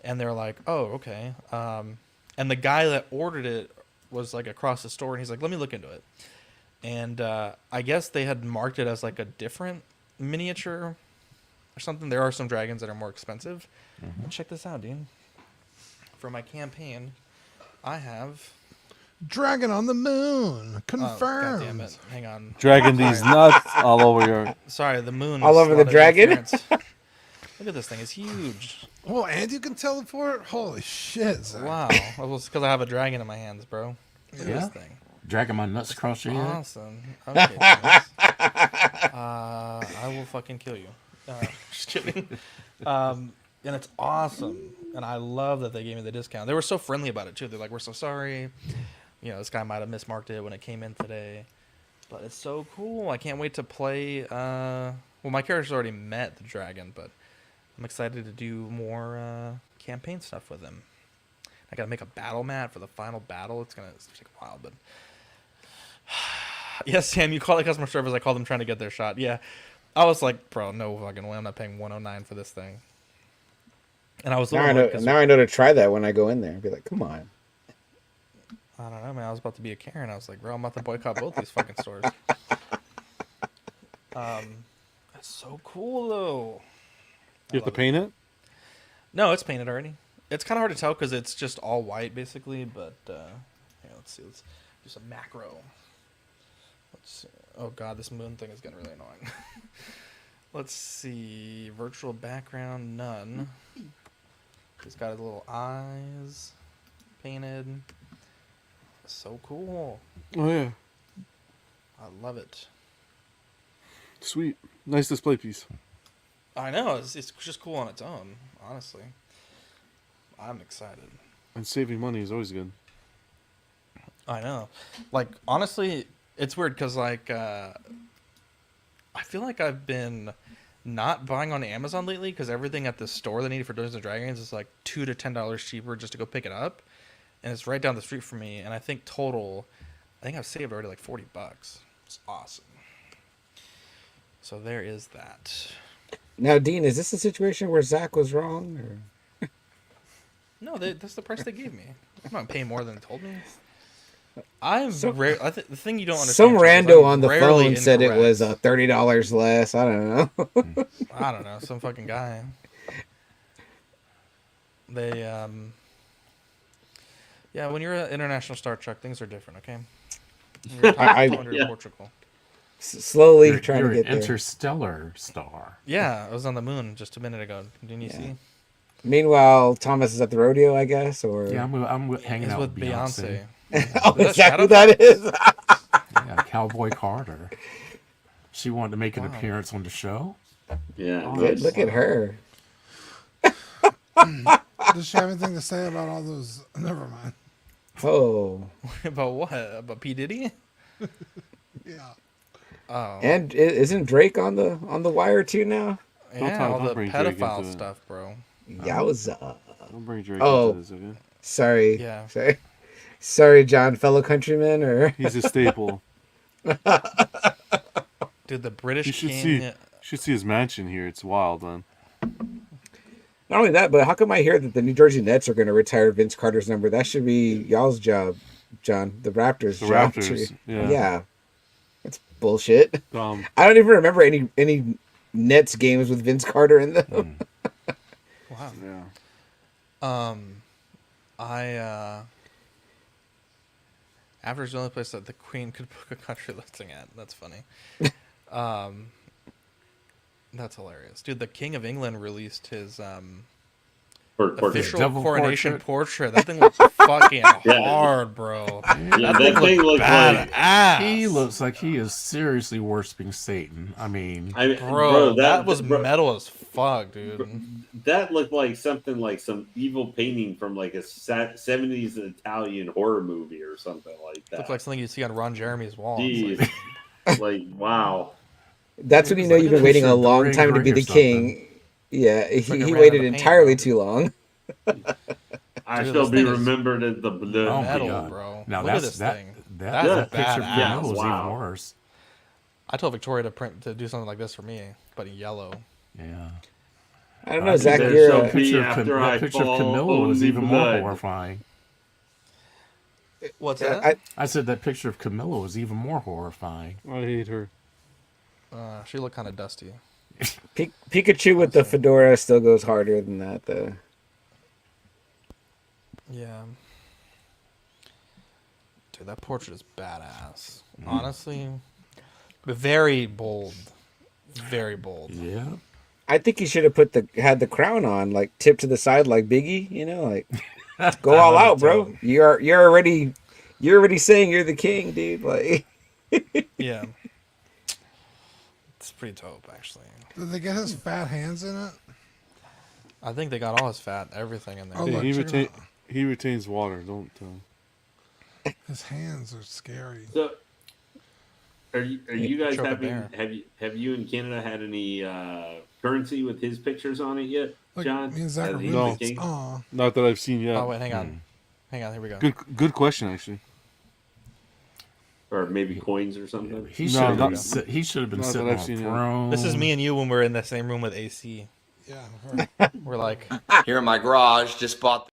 And they're like, "Oh, okay." And the guy that ordered it was like across the store, and he's like, "Let me look into it." And I guess they had marked it as like a different miniature or something. There are some dragons that are more expensive. Check this out, dude. For my campaign, I have. Dragon on the moon. Oh, Confirmed. God damn it. Hang on. Dragging these nuts all over your. Sorry, the moon. All is over a the lot of dragon? interference. Look at this thing. It's huge. Well, and you can teleport? Holy shit, Zach. Wow. Well, it's because I have a dragon in my hands, bro. Look at Yeah. this thing. Dragging my nuts across your head. Awesome. Okay. Thomas. I will fucking kill you. Just kidding. And it's awesome. And I love that they gave me the discount. They were so friendly about it, too. They're like, we're so sorry. You know, this guy might have mismarked it when it came in today. But it's so cool. I can't wait to play. Well, my character's already met the dragon, but I'm excited to do more campaign stuff with him. I gotta make a battle mat for the final battle. It's gonna take a while, but yes, Sam, you call it customer service. I call them trying to get their shot. Yeah, I was like, bro, no fucking way. I'm not paying $109 for this thing. And I was Now I know to try that when I go in there and be like, come on. I don't know, man. I was about to be a Karen. I was like, bro, I'm about to boycott both these fucking stores. That's so cool though. You have to paint it? No, it's painted already. It's kind of hard to tell because it's just all white, basically. But yeah, let's see. Let's do some macro. Let's see. Oh god, this moon thing is getting really annoying. Let's see. Virtual background, none. He's got his little eyes painted. So cool. Oh, yeah. I love it. Sweet. Nice display piece. I know. It's just cool on its own, honestly. I'm excited. And saving money is always good. I know. Like, honestly, it's weird because, like, I feel like I've been not buying on Amazon lately because everything at the store that I need for Dungeons & Dragons is like $2 to $10 cheaper just to go pick it up. And it's right down the street from me. And I think I've saved already like $40. It's awesome. So there is that. Now, Dean, is this a situation where Zach was wrong? Or? No, that's the price they gave me. I'm not paying more than they told me. The thing you don't understand. Some Chuck, is rando I'm on the rarely phone said it incorrect. was $30 less. I don't know. I don't know, some fucking guy. They yeah, when you're an international star, Chuck, things are different. Okay. You're top I- 200 in Portugal. Slowly trying You're to get an there. interstellar star. Yeah, I was on the moon just a minute ago. Didn't you see? Meanwhile, Thomas is at the rodeo, I guess, or Yeah, I'm hanging He's out with with Beyonce. Beyonce. oh, Is is that that who Shadowfax? that is? Yeah, Cowboy Carter. She wanted to make an appearance on the show. Yeah. Good, look at her. Does she have anything to say about all those? Never mind. Oh, About what? About P Diddy? Yeah. Oh, and isn't Drake on the wire too now? yeah, all don't the bring Drake pedophile into it. stuff, bro. Yowza! Don't bring Drake Oh. into this, okay? Sorry. Yeah. Sorry, John, fellow countrymen, or He's a staple. Dude, the British You should king. see his mansion here. It's wild, man. not only that, but how come I hear that the New Jersey Nets are going to retire Vince Carter's number? That should be y'all's job, John. The Raptors. The job. Raptors, yeah. Yeah. That's bullshit. Um, I don't even remember any Nets games with Vince Carter in them. Wow. yeah. Average the only place that the Queen could book a country listing at. That's funny. That's hilarious, dude. The King of England released his official Devil coronation portrait. That thing looks fucking hard, bro. Yeah, that thing looks like. Badass. He looks like he is seriously worshiping Satan. I mean, Bro, that was metal as fuck, dude. That looked like something like some evil painting from like a 70s Italian horror movie or something like that. Looked like something you see on Ron Jeremy's wall. Jeez. It's like, Like, wow. That's when you know you've been waiting a long time to be the king. Yeah, like a he ran waited out of paint, entirely bro. too long. I Dude, shall this be thing is remembered as the blood. oh my metal, god, bro. Now Look at that's this that thing. that That's picture of badass. Camilla was Wow. even worse. I told Victoria to do something like this for me, but in yellow. Yeah. I don't know, Zach. There You're shall a, be Picture of after I that picture of fall, Camilla was only even more blood. horrifying. What's that? I said that picture of Camilla was even more horrifying. I hate her. She looked kind of dusty. Pikachu with the fedora still goes harder than that, though. Yeah. Dude, that portrait is badass. Honestly, very bold. Very bold. Yeah. I think he should have had the crown on, like tip to the side, like Biggie. You know, like go all out, bro. You're already saying you're the king, dude. Like, Yeah. It's pretty dope, actually. Did they get his fat hands in it? I think they got all his fat, everything in there. Oh, Hey, look, he check it retain out. he retains water. Don't. His hands are scary. So, are you guys choke a having bear. have you in Canada had any currency with his pictures on it yet, Like, John? me and Zach As are he's No. the roommates. king? Aw. Not that I've seen yet. Oh, wait, hang on. Hang on, here we go. Good question, actually. Or maybe coins or something? He No, should have not- been, he should have been not that sitting I've on a seen it. throne. This is me and you when we're in the same room with AC. Yeah. We're like, Here in my garage, just bought.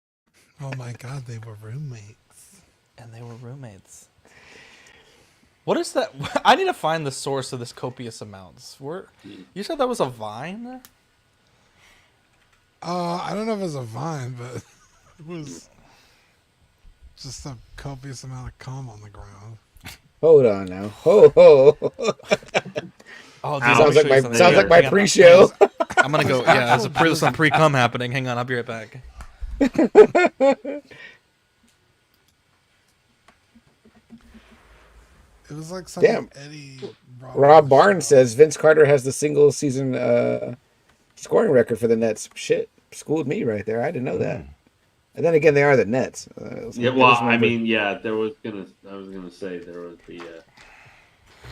Oh my God, they were roommates. and they were roommates. What is that? I need to find the source of this copious amounts. You said that was a Vine? I don't know if it was a vine, but it was just a copious amount of cum on the ground. hold on now, ho ho. Oh, dude, Sounds let me show like you my something. sounds Here, like my hang on. pre-show. I'm gonna go. Yeah, there's some pre-cum happening. Hang on, I'll be right back. It was like something Damn. Eddie. Rob Barnes says Vince Carter has the single season scoring record for the Nets. Shit, schooled me right there. I didn't know that. And then again, they are the Nets. Yeah, well, I mean, yeah, I was gonna say there was the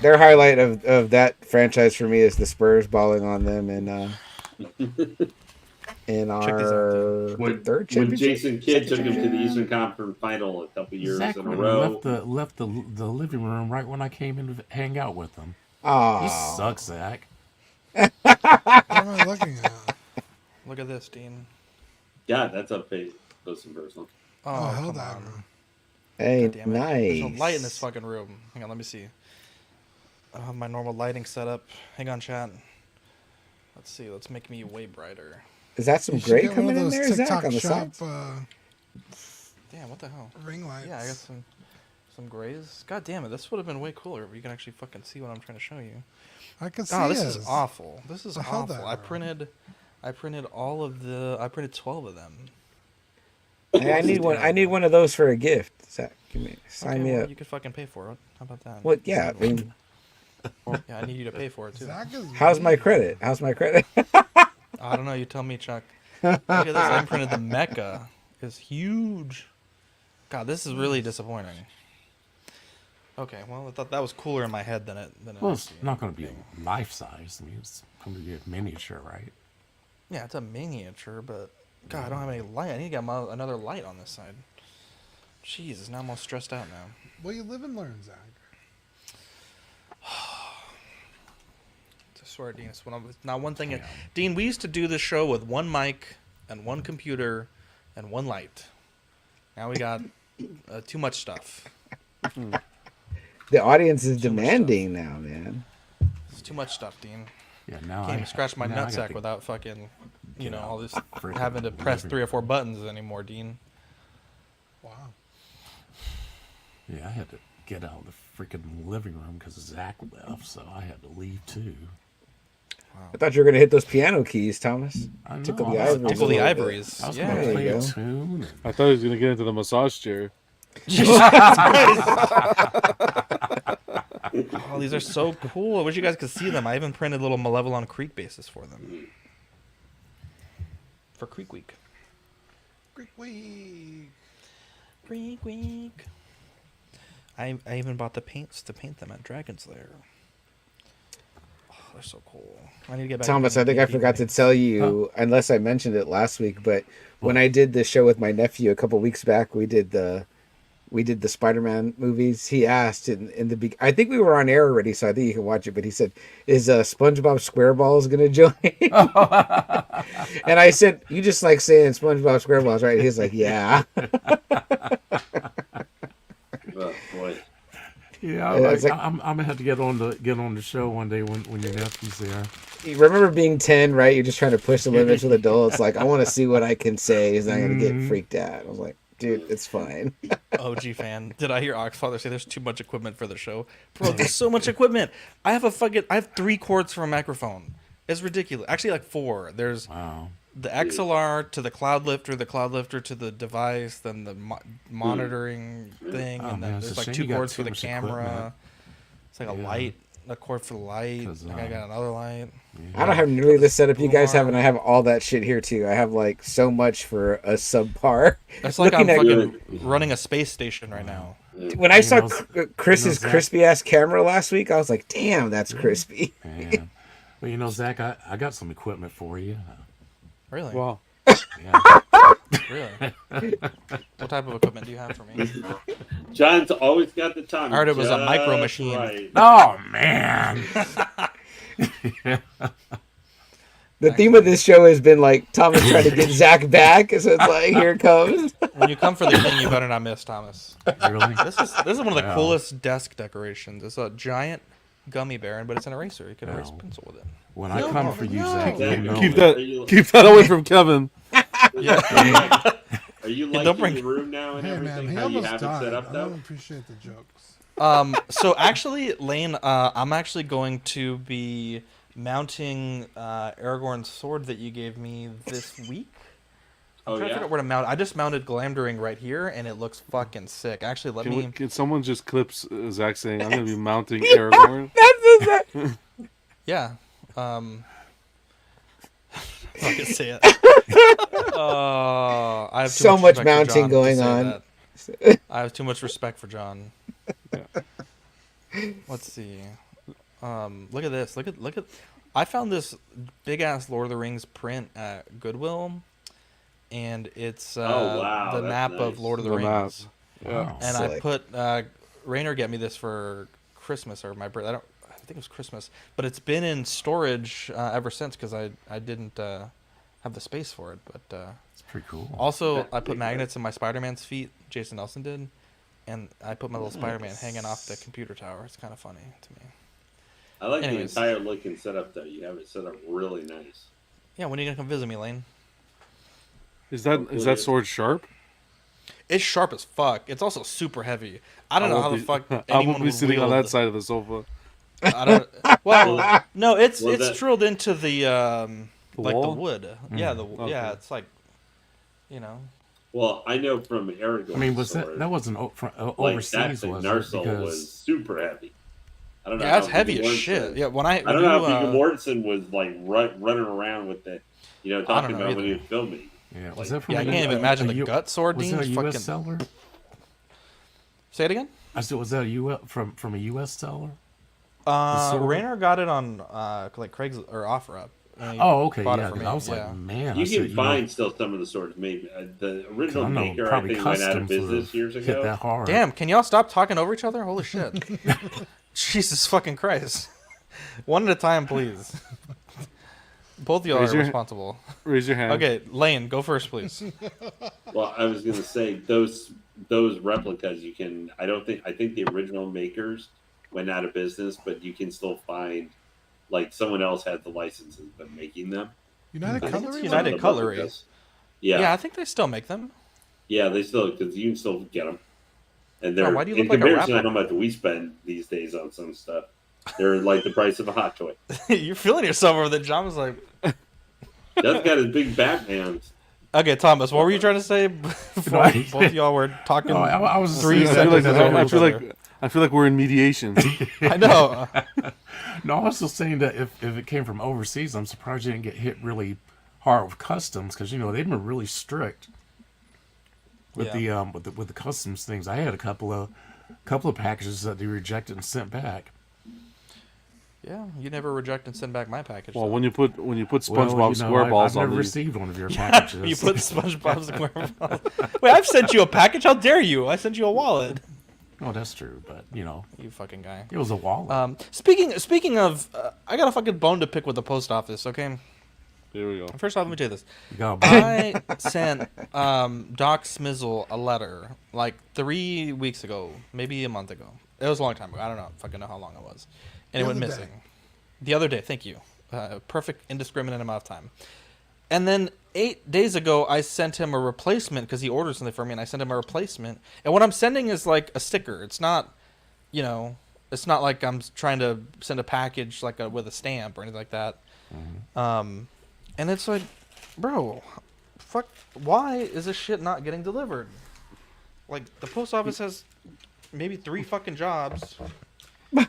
their highlight of that franchise for me is the Spurs balling on them in our when third when championship. Jason Kidd took him to the Eastern Conference Final a couple years Zach in a row. left the living room right when I came in to hang out with him. He Aw, sucks, Zach. What am I looking at? Look at this, Dean. God, that's up close and personal. Oh, Oh, hell come that on. room. hey, God damn it. There's no nice. light in this fucking room. Hang on, let me see. I don't have my normal lighting set up. Hang on, chat. Let's see. Let's make me way brighter. Is that some You should gray get one coming of in those there, Zach, TikTok on the shop side? Damn, what the hell? Ring lights. Yeah, I got some grays. God damn it, this would have been way cooler if you can actually fucking see what I'm trying to show you. I can see Oh, this his. is awful. This is The hell awful. that I room. printed I printed 12 of them. Hey, I need one. I need one of those for a gift. Zach, sign Okay, me well, up. you could fucking pay for it. How about that? What? Yeah. I mean, Yeah, I need you to pay for it too. Zach is how's my credit? How's my credit? I don't know. You tell me, Chuck. Look at this. I printed the Mecca. It's huge. God, this is really disappointing. Okay, well, I thought that was cooler in my head than it. Well, it's not going to be life size. I mean, it's going to be a miniature, right? Yeah, it's a miniature, but God, I don't have any light. I need to get another light on this side. Jesus, now I'm all stressed out now. Well, you live and learn, Zach. I swear, Dean, it's not one thing. Dean, we used to do this show with one mic and one computer and one light. Now we got too much stuff. The audience is Too much demanding now, man. It's too much stuff, Dean. Yeah, now Can't even scratch my now I got nutsack to without fucking, get out all this freaking having to press living 3 or 4 buttons anymore, Dean. Wow. Yeah, I had to get out of the freaking living room because Zach left, so I had to leave too. I thought you were gonna hit those piano keys, Thomas. I know, Tickle I the was- ivories. Tickle a the little bit. ivories. I was Yeah. going to There play you a go. tune. and- I thought he was gonna get into the massage chair. Oh, these are so cool. I wish you guys could see them. I even printed little Malevelon Creek bases for them. For Creek Week. Greek week. Creek Week. I even bought the paints to paint them at Dragon's Lair. Oh, they're so cool. I need to get back. Thomas, I think I forgot to tell you, unless I mentioned it last week, but when I did this show with my nephew a couple weeks back, we did the Spider-Man movies. He asked in the I think we were on air already, so I think you can watch it. But he said, "Is SpongeBob SquareBalls gonna join?" And I said, "You just like saying SpongeBob SquareBalls, right?" He's like, "Yeah." Oh boy. Yeah, Yeah, it's like- I'm gonna have to get on the show one day when your nephew's there. You remember being 10, right? You're just trying to push the limits with adults. Like, I want to see what I can say. He's not gonna get freaked out. I was like, Dude, it's fine. OG fan. Did I hear Oxfather say there's too much equipment for the show? Bro, there's so much equipment. I have 3 cords for a microphone. It's ridiculous. Actually, like 4. There's Wow. the XLR to the cloud lifter to the device, then the monitoring thing, Oh, and then man, it's there's a like shame 2 you got cords too for the much camera. equipment. It's like a Yeah. light, a cord for the light. 'Cause, Like I got another light. I don't have nearly the setup you guys have, and Lamar. I have all that shit here too. I have like so much for a subpar. It's like I'm Looking at- fucking running a space station right now. When I saw know, Chris's Zach- crispy ass camera last week, I was like, "Damn, that's crispy." Man. Well, you know, Zach, I got some equipment for you. Really? Wow. Yeah. Really? What type of equipment do you have for me? John's always got the time. I heard it was a micro just machine. right. Oh man. The theme of this show has been like Thomas trying to get Zach back, so it's like, here it comes. When you come for the king, you better not miss, Thomas. Really? This is one of the Wow. coolest desk decorations. It's a giant gummy bear, but it's an eraser. You can erase Wow. pencil with it. When I come for you, Zach, Zach, you know Keep it. keep that away from Kevin. Yeah. Are you Yeah, liking don't bring- the room now and Hey everything? man, he How you almost have it died. set up I though? don't appreciate the jokes. So actually, Lane, I'm actually going to be mounting Aragorn's sword that you gave me this week. I'm Oh trying to yeah. figure out where to mount. I just mounted Glamdring right here, and it looks fucking sick. Actually, let me. Can someone just clips Zach saying, "I'm going to be mounting Aragorn"? Yeah. I'm not gonna say it. I have too So much respect for mounting John to going say on. that. I have too much respect for John. Let's see. Look at this. Look at. I found this big ass Lord of the Rings print at Goodwill, and it's Oh, wow, the that's map of nice. Lord of the The map. Rings. Wow. And I Sick. put Rainer get me this for Christmas or my birthday. I think it was Christmas, but it's been in storage ever since because I didn't have the space for it. But It's pretty cool. also I put magnets in my Spider-Man's feet. Jason Nelson did, and I put my little Spider-Man hanging off the computer tower. It's kind of funny to me. I like Anyways. the entire look and setup though. You have it set up really nice. Yeah, when are you gonna come visit me, Lane? Is that sword sharp? It's sharp as fuck. It's also super heavy. I don't know how the fuck I anyone won't be would sitting on wield that side of the sofa. I don't. Well, no, it's Well, it's that- drilled into the like wall? the wood. Yeah, yeah, Okay. it's like, you know. Well, I know from Aragorn. I mean, was sword, that wasn't like overseas? that thing, Was it? Narsil Because was super heavy. I don't know. Yeah, it's how heavy Viggo as shit. Mortensen- Yeah, when I I don't know how Viggo uh, Mortensen was like running around with it. You know, talking know about when he either. was filming. yeah, was Like- that from yeah, I a- can't even a- imagine a the U- gut sword. Was Dean, that a fucking. U.S. seller? Say it again. I said, was that a U.S. from a U.S. seller? sword? Rainer got it on like Craig's or OfferUp. and he Oh, okay, bought it yeah. for 'cause me, I was yeah. like, man, You I said, can find still some of the swords. Maybe the original I know, maker, I probably think, went out of customs would business have years hit ago. that hard. Damn, can y'all stop talking over each other? Holy shit. Jesus fucking Christ. One at a time, please. Both of y'all Raise are your- responsible. Raise your hand. Okay, Lane, go first, please. Well, I was gonna say those replicas you can. I think the original makers went out of business, but you can still find like someone else had the licenses but making them. United I think it's Cutlery. United Some of the Cutlery. replicas. Yeah. Yeah, I think they still make them. yeah, they still because you can still get them, and Bro, they're why do you in look like a comparison to rapper? how much we spend these days on some stuff. They're like the price of a hot toy. You're feeling yourself over there. John was like, That's got his big Batman. okay, Thomas, what were you trying to say before Right. both of y'all were talking? No, I was Three just I feel like seconds over each other. I feel like we're in mediation. I know. No, I was just saying that if it came from overseas, I'm surprised you didn't get hit really hard with customs because they've been really strict with Yeah. with the customs things. I had a couple of packages that they rejected and sent back. Yeah, you never reject and send back my package. Well, though. when you put SpongeBob Well, SquareBalls I've never on the received one of your packages. you put SpongeBob SquarePants. Wait, I've sent you a package. How dare you? I sent you a wallet. Oh, that's true, but You fucking guy. it was a wallet. Speaking of, I got a fucking bone to pick with the post office. Okay. Here we go. First off, let me tell you this. You got a bone? I sent Doc Smizzle a letter like 3 weeks ago, maybe a month ago. It was a long time ago. I don't know. Fucking know how long it was. And it The went other missing. The other day. Thank you. Perfect indiscriminate amount of time. And then 8 days ago, I sent him a replacement because he ordered something for me, and I sent him a replacement. And what I'm sending is like a sticker. It's not, you know, it's not like I'm trying to send a package like with a stamp or anything like that. And it's like, bro, fuck, why is this shit not getting delivered? Like, the post office has maybe 3 fucking jobs,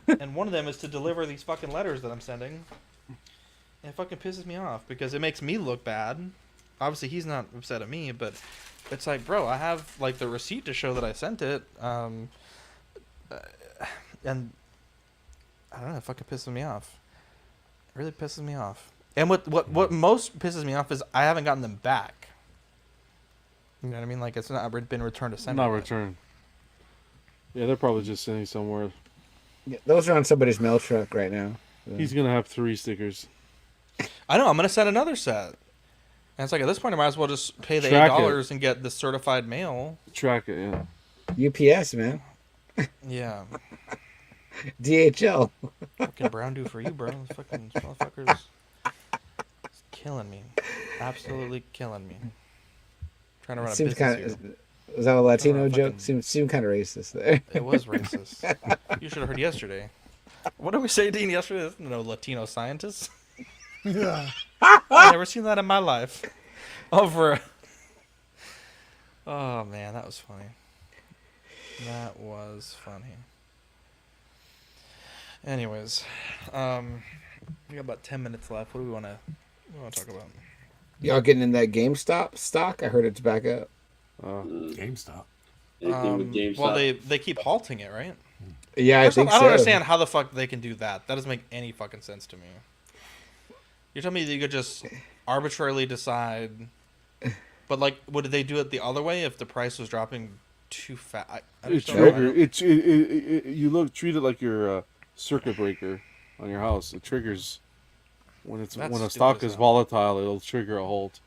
and one of them is to deliver these fucking letters that I'm sending. And it fucking pisses me off because it makes me look bad. Obviously, he's not upset at me, but it's like, bro, I have like the receipt to show that I sent it. And I don't know, it fucking pisses me off. It really pisses me off. And what most pisses me off is I haven't gotten them back. You know what I mean? Like, it's not been returned to sender. Not yet. returned. Yeah, they're probably just sitting somewhere. Yeah, those are on somebody's mail truck right now. He's gonna have 3 stickers. I know. I'm gonna send another set. And it's like, at this point, I might as well just pay the Track $8 and get the certified mail. Track it, yeah. UPS, man. Yeah. DHL. Fucking brown do for you, bro. This fucking motherfuckers. It's killing me. Absolutely killing me. Trying to run a Seems business kind here. of. Was that a Latino fucking- joke? Seemed kind of racist there. It was racist. You should have heard yesterday. What did we say, Dean, yesterday? There's no Latino scientists. Yeah. I've never seen that in my life. Over. Oh, man, that was funny. That was funny. Anyways, we got about 10 minutes left. What do we want to talk about? Y'all getting in that GameStop stock? I heard it's back up. GameStop. Anything with GameStop? Well, they keep halting it, right? Yeah, I First think off, I so. don't understand how the fuck they can do that. That doesn't make any fucking sense to me. You're telling me that you could just arbitrarily decide, but like, would they do it the other way if the price was dropping too fast? I It's just don't know. trigger. You treat it like your circuit breaker on your house. It triggers when That's a stupid stock as is hell. volatile. It'll trigger a halt.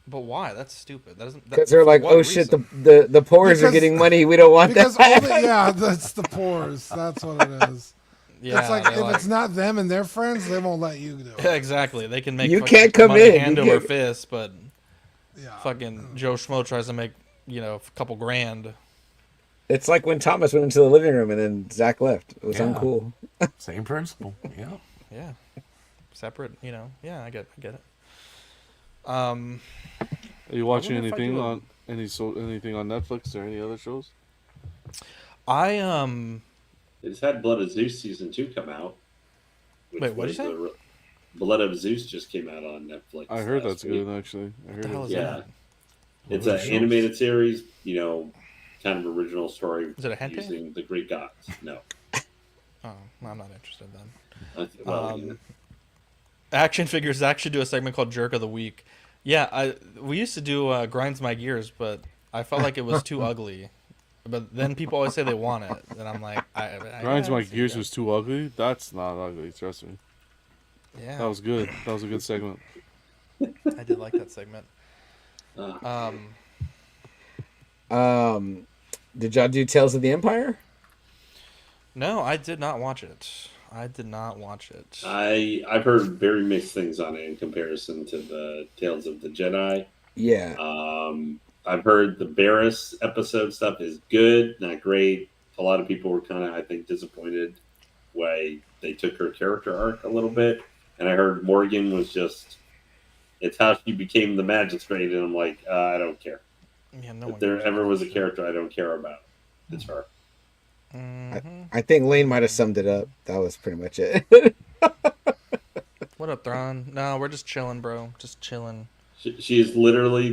But why? That's stupid. That doesn't. Because they're like, for what oh shit, reason? the poors are Because- getting money. We don't want Because that. all the, yeah, that's the pores. That's what it is. Yeah, it's like they're if it's not them and their friends, they won't let you do it. Yeah, exactly. They can make You fucking can't come money in. hand You over can't- fist, but Yeah. fucking Joe Schmo tries to make a couple grand. It's like when Thomas went into the living room and then Zach left. It was Yeah. uncool. Same principle. Yeah. Yeah, separate. Yeah, I get it. Are you watching wonder if I anything do a- on anything on Netflix or any other shows? I They just had Blood of Zeus season 2 come out. which Wait, what'd you was say? the Blood of Zeus just came out on Netflix. I heard last that's week. good actually. I heard the hell it. is Yeah. that? It's What an are the animated series, kind of original story Is it a hentai? using the Greek gods. No. Oh, I'm not interested then. Well, Action Figures actually do a segment called Jerk of the Week. Yeah, we used to do Grinds My Gears, but I felt like it was too ugly. But then people always say they want it, and I'm like, I Grinds My see Gears that. was too ugly. That's not ugly. Trust me. Yeah, That was good. That was a good segment. I did like that segment. Did y'all do Tales of the Empire? No, I did not watch it. I've heard very mixed things on it in comparison to the Tales of the Jedi. Yeah. I've heard the Barris episode stuff is good, not great. A lot of people were kind of, I think, disappointed way they took her character arc a little bit. And I heard Morgan was just, it's how she became the magistrate. And I'm like, I don't care. Yeah, no If one there gives ever a was a shit. character I don't care about, it's her. I think Lane might have summed it up. That was pretty much it. What up, Thrawn? No, we're just chilling, bro. Just chilling. She is literally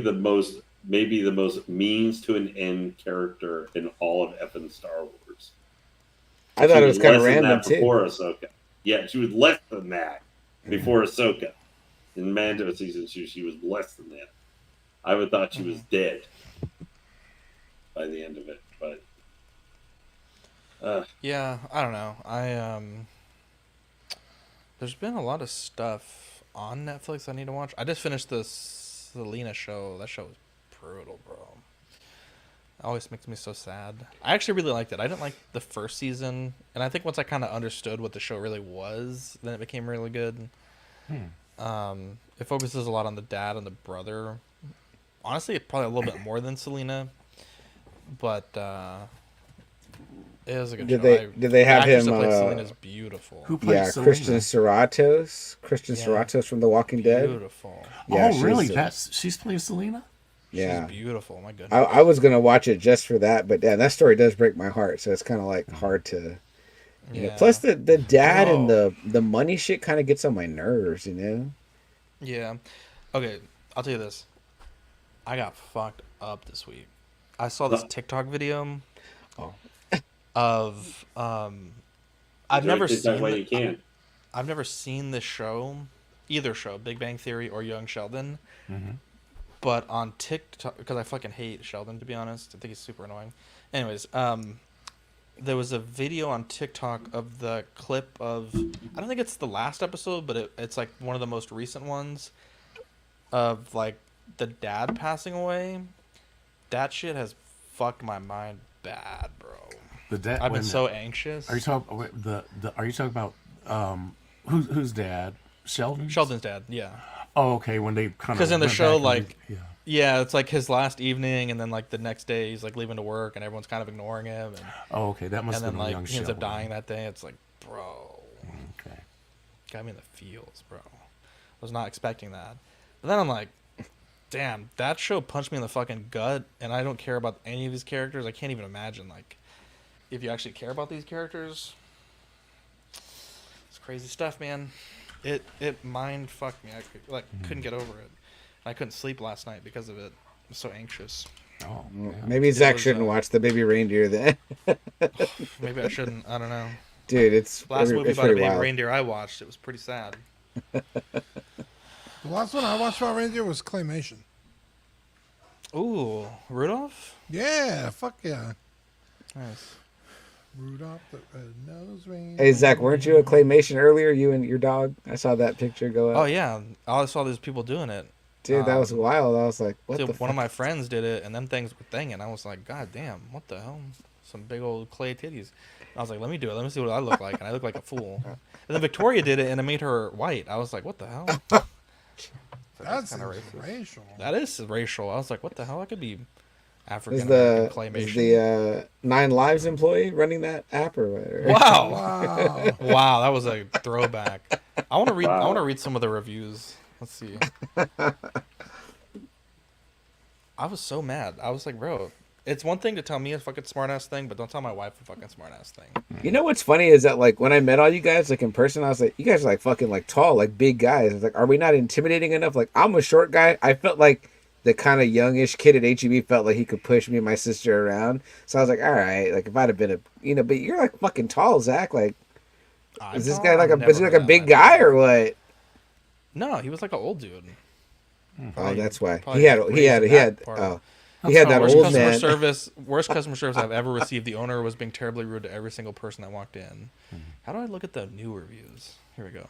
maybe the most means to an end character in all of effing Star Wars. I thought She it was kind of less than random that too. Before Ahsoka, yeah, she was less than that before Ahsoka. In Mando season 2, she was less than that. I would thought she was dead by the end of it, but Yeah, I don't know. There's been a lot of stuff on Netflix I need to watch. I just finished the Selena show. That show was brutal, bro. It always makes me so sad. I actually really liked it. I didn't like the first season, and I think once I kind of understood what the show really was, then it became really good. It focuses a lot on the dad and the brother, honestly probably a little bit more than Selena, but it was a good Did show. they have the actress him, that played Selena's beautiful. Who played Yeah, Selena? Kristen Serratos from The Walking Dead. Beautiful. Yeah, oh, really? she's, She's playing Selena? yeah. She's beautiful. My goodness. I was gonna watch it just for that, but yeah, that story does break my heart. So it's kind of like hard to. You know. Plus the dad and the money shit kind of gets on my nerves, you know. Yeah. Okay, I'll tell you this. I got fucked up this week. I saw this TikTok video of I've never Is that seen way you can? I've never seen this show, either show, Big Bang Theory or Young Sheldon. But on TikTok, because I fucking hate Sheldon, to be honest. I think he's super annoying. Anyways, there was a video on TikTok of the clip of, I don't think it's the last episode, but it's like one of the most recent ones of like the dad passing away. That shit has fucked my mind bad, bro. The dad. I've been so anxious. Are you talking Are you talking about whose dad? Sheldon. Sheldon's dad, yeah. Oh, okay. When they kind of Because in the show, like, yeah. yeah, it's like his last evening, and then like the next day he's like leaving to work, and everyone's kind of ignoring him, and Oh, okay. That must and have then been a like young he ends up Sheldon. dying that day. It's like, bro, Okay. got me in the feels, bro. I was not expecting that. But then I'm like, damn, that show punched me in the fucking gut, and I don't care about any of these characters. I can't even imagine like if you actually care about these characters. It's crazy stuff, man. It mind fucked me. I couldn't get over it. I couldn't sleep last night because of it. I was so anxious. Oh, yeah. Maybe Zach was, shouldn't watch the Baby Reindeer then. Maybe I shouldn't. I don't know. Dude, it's Last movie it's about a pretty baby wild. reindeer I watched, it was pretty sad. The last one I watched about reindeer was Claymation. Ooh, Rudolph? Yeah, fuck yeah. Nice. Rudolph the red-nosed reindeer. Hey Zach, weren't you a claymation earlier? You and your dog? I saw that picture go up. Oh yeah, I saw these people doing it. Dude, that was wild. I was like, what Dude, the one fuck? of my friends did it, and them things were thinging. I was like, God damn, what the hell? Some big old clay titties. I was like, let me do it. Let me see what I look like, and I look like a fool. And then Victoria did it, and it made her white. I was like, what the hell? That's kinda racial. That is racial. I was like, what the hell? I could be African Is American the claymation. Nine Lives employee running that app or what? Wow. Wow. Wow, that was a throwback. I want to read. I Wow. want to read some of the reviews. Let's see. I was so mad. I was like, bro, it's one thing to tell me a fucking smartass thing, but don't tell my wife a fucking smartass thing. You know what's funny is that like when I met all you guys like in person, I was like, you guys are like fucking like tall, like big guys. I was like, are we not intimidating enough? Like I'm a short guy. I felt like the kind of youngish kid at HEB felt like he could push me and my sister around. So I was like, all right, like if I'd have been a, but you're like fucking tall, Zach. Like, I'm is this tall? guy like I've is he never like a heard big that guy shit. or what? No, he was like an old dude. Oh, Probably- that's why probably he had raised that part. oh he had that Worst old customer man. service. Worst customer service I've ever received. The owner was being terribly rude to every single person that walked in. How do I look at the new reviews? Here we go.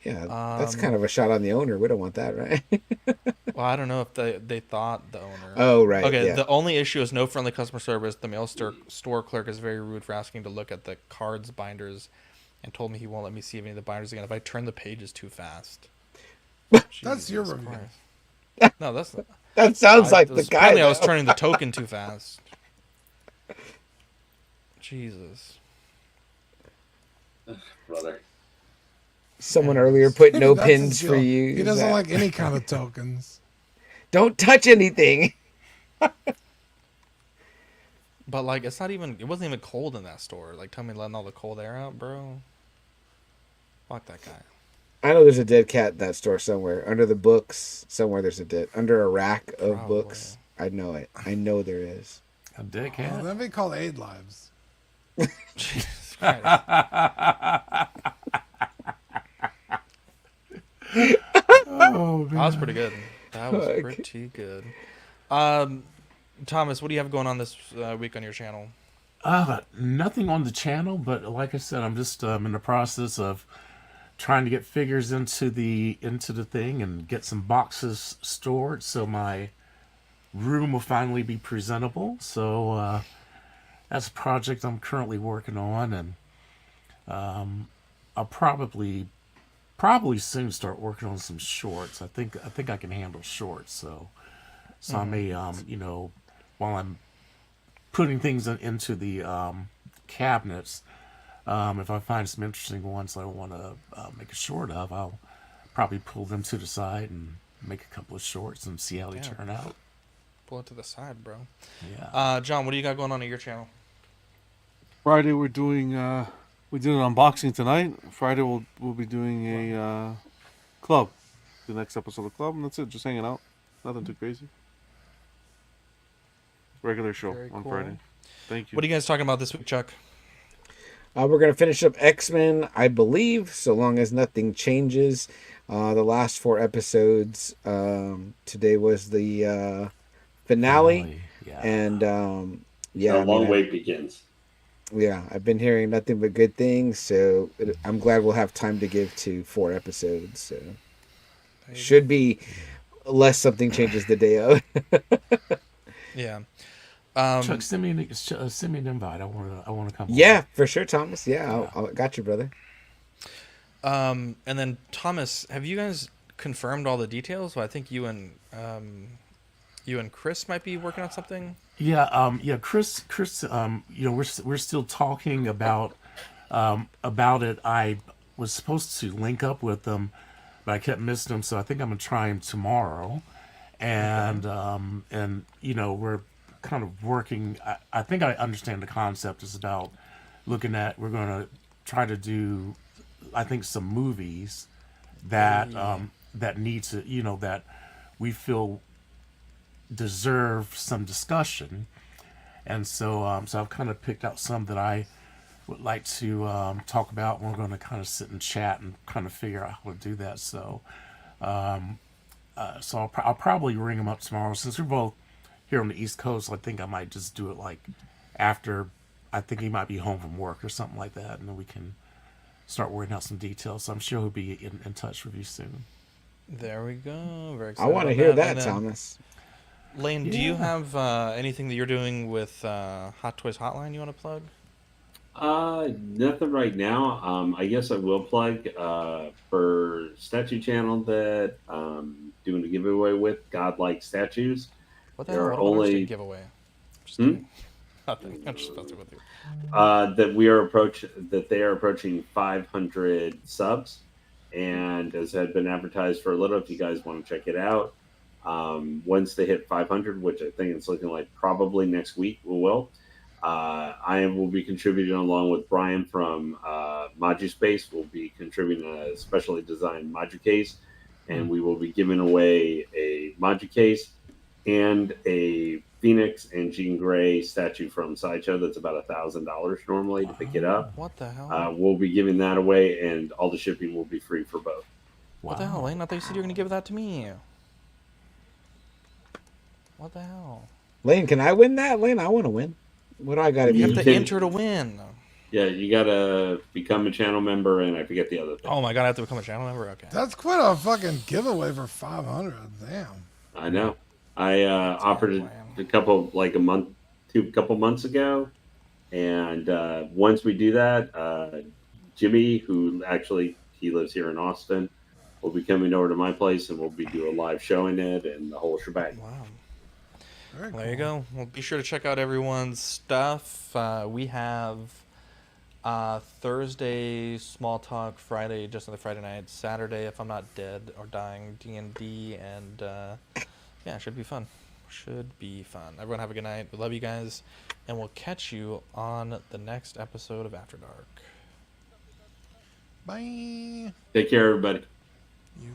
Yeah, that's kind of a shot on the owner. We don't want that, right? Well, I don't know if they thought the owner. Oh, right. Okay, yeah. the only issue is no friendly customer service. The mail store clerk is very rude for asking to look at the cards binders and told me he won't let me see any of the binders again if I turn the pages too fast. That's your Jesus review. Christ. No, that's That sounds like it the was- guy. apparently I was though. turning the token too fast. Jesus. Brother. Someone earlier put no That's his pins for deal. you. He doesn't Zach. like any kind of tokens. Don't touch anything. But like it's not even it wasn't even cold in that store. Like tell me letting all the cold air out, bro. Fuck that guy. I know there's a dead cat in that store somewhere. Under the books, somewhere there's a dead. Under a rack of Probably. books. I know it. I know there is. A dead Oh, cat. that'd be called Aid Lives. Jesus Christ. Oh, That was pretty good. That was Fuck. pretty good. Thomas, what do you have going on this week on your channel? Nothing on the channel, but like I said, I'm just in the process of trying to get figures into the thing and get some boxes stored so my room will finally be presentable. So that's a project I'm currently working on, and I'll probably soon start working on some shorts. I think I can handle shorts, so So I may, while I'm putting things into the cabinets, if I find some interesting ones I want to make a short of, I'll probably pull them to the side and make a couple of shorts and see how they turn out. Pull it to the side, bro. Yeah. John, what do you got going on at your channel? Friday we did an unboxing tonight. Friday we'll be doing a club, the next episode of Club, and that's it. Just hanging out, nothing too crazy. Regular show Very on cool. Friday. Thank you. What are you guys talking about this week, Chuck? We're going to finish up X-Men, I believe, so long as nothing changes. The last 4 episodes. Today was the finale. Yeah. And The long wait begins. Yeah, I've been hearing nothing but good things, so I'm glad we'll have time to give to 4 episodes. So should be less something changes the day of. Yeah. Chuck, send me an invite. I want to come. Yeah, for sure, Thomas. Yeah, I got you, brother. And then Thomas, have you guys confirmed all the details? Well, I think you and Chris might be working on something. Yeah, Chris. We're still talking about it. I was supposed to link up with them, but I kept missing them. So I think I'm gonna try him tomorrow, and we're kind of working. I think I understand the concept is about looking at. We're gonna try to do, I think, some movies that that need to, that we feel deserve some discussion, and so I've kind of picked out some that I would like to talk about, and we're going to kind of sit and chat and kind of figure out how to do that. So I'll probably ring him up tomorrow, since we're both here on the East Coast. I think I might just do it like after. I think he might be home from work or something like that, and then we can start working out some details. So I'm sure he'll be in touch with you soon. There we go. Very I excited. want to about hear that. that, Thomas. Lane, do you have anything that you're doing with Hot Toys Hotline you want to plug? Nothing right now. I guess I will plug for statue channel that doing a giveaway with Godlike Statues. What the There hell? are What about only- a giveaway? Just kidding. Nothing. I'm just messing with you. That they are approaching 500 subs, and as had been advertised for a little, if you guys want to check it out, once they hit 500, which I think it's looking like probably next week we will, I will be contributing along with Brian from Maju Space. We'll be contributing a specially designed Maju case, and we will be giving away a Maju case and a Phoenix and Jean Grey statue from Sideshow that's about $1,000 normally to pick it up. What the hell? We'll be giving that away, and all the shipping will be free for both. What the hell, Lane? I thought you said you were going to give that to me. What the hell? Lane, can I win that? Lane, I want to win. What do I got to You do? have to enter to win. Yeah, you gotta become a channel member, and I forget the other thing. Oh my god, I have to become a channel member? Okay. That's quite a fucking giveaway for 500. Damn. I know. I offered it a couple months ago, and once we do that, Jimmy, who actually he lives here in Austin, will be coming over to my place, and we'll be doing a live show in it and the whole shebang. Wow. Very There you cool. go. Well, be sure to check out everyone's stuff. We have Thursday Small Talk, Friday just another Friday night, Saturday If I'm Not Dead or Dying D&D, and yeah, it should be fun. Should be fun. Everyone have a good night. We love you guys, and we'll catch you on the next episode of After Dark. Bye. Take care, everybody. You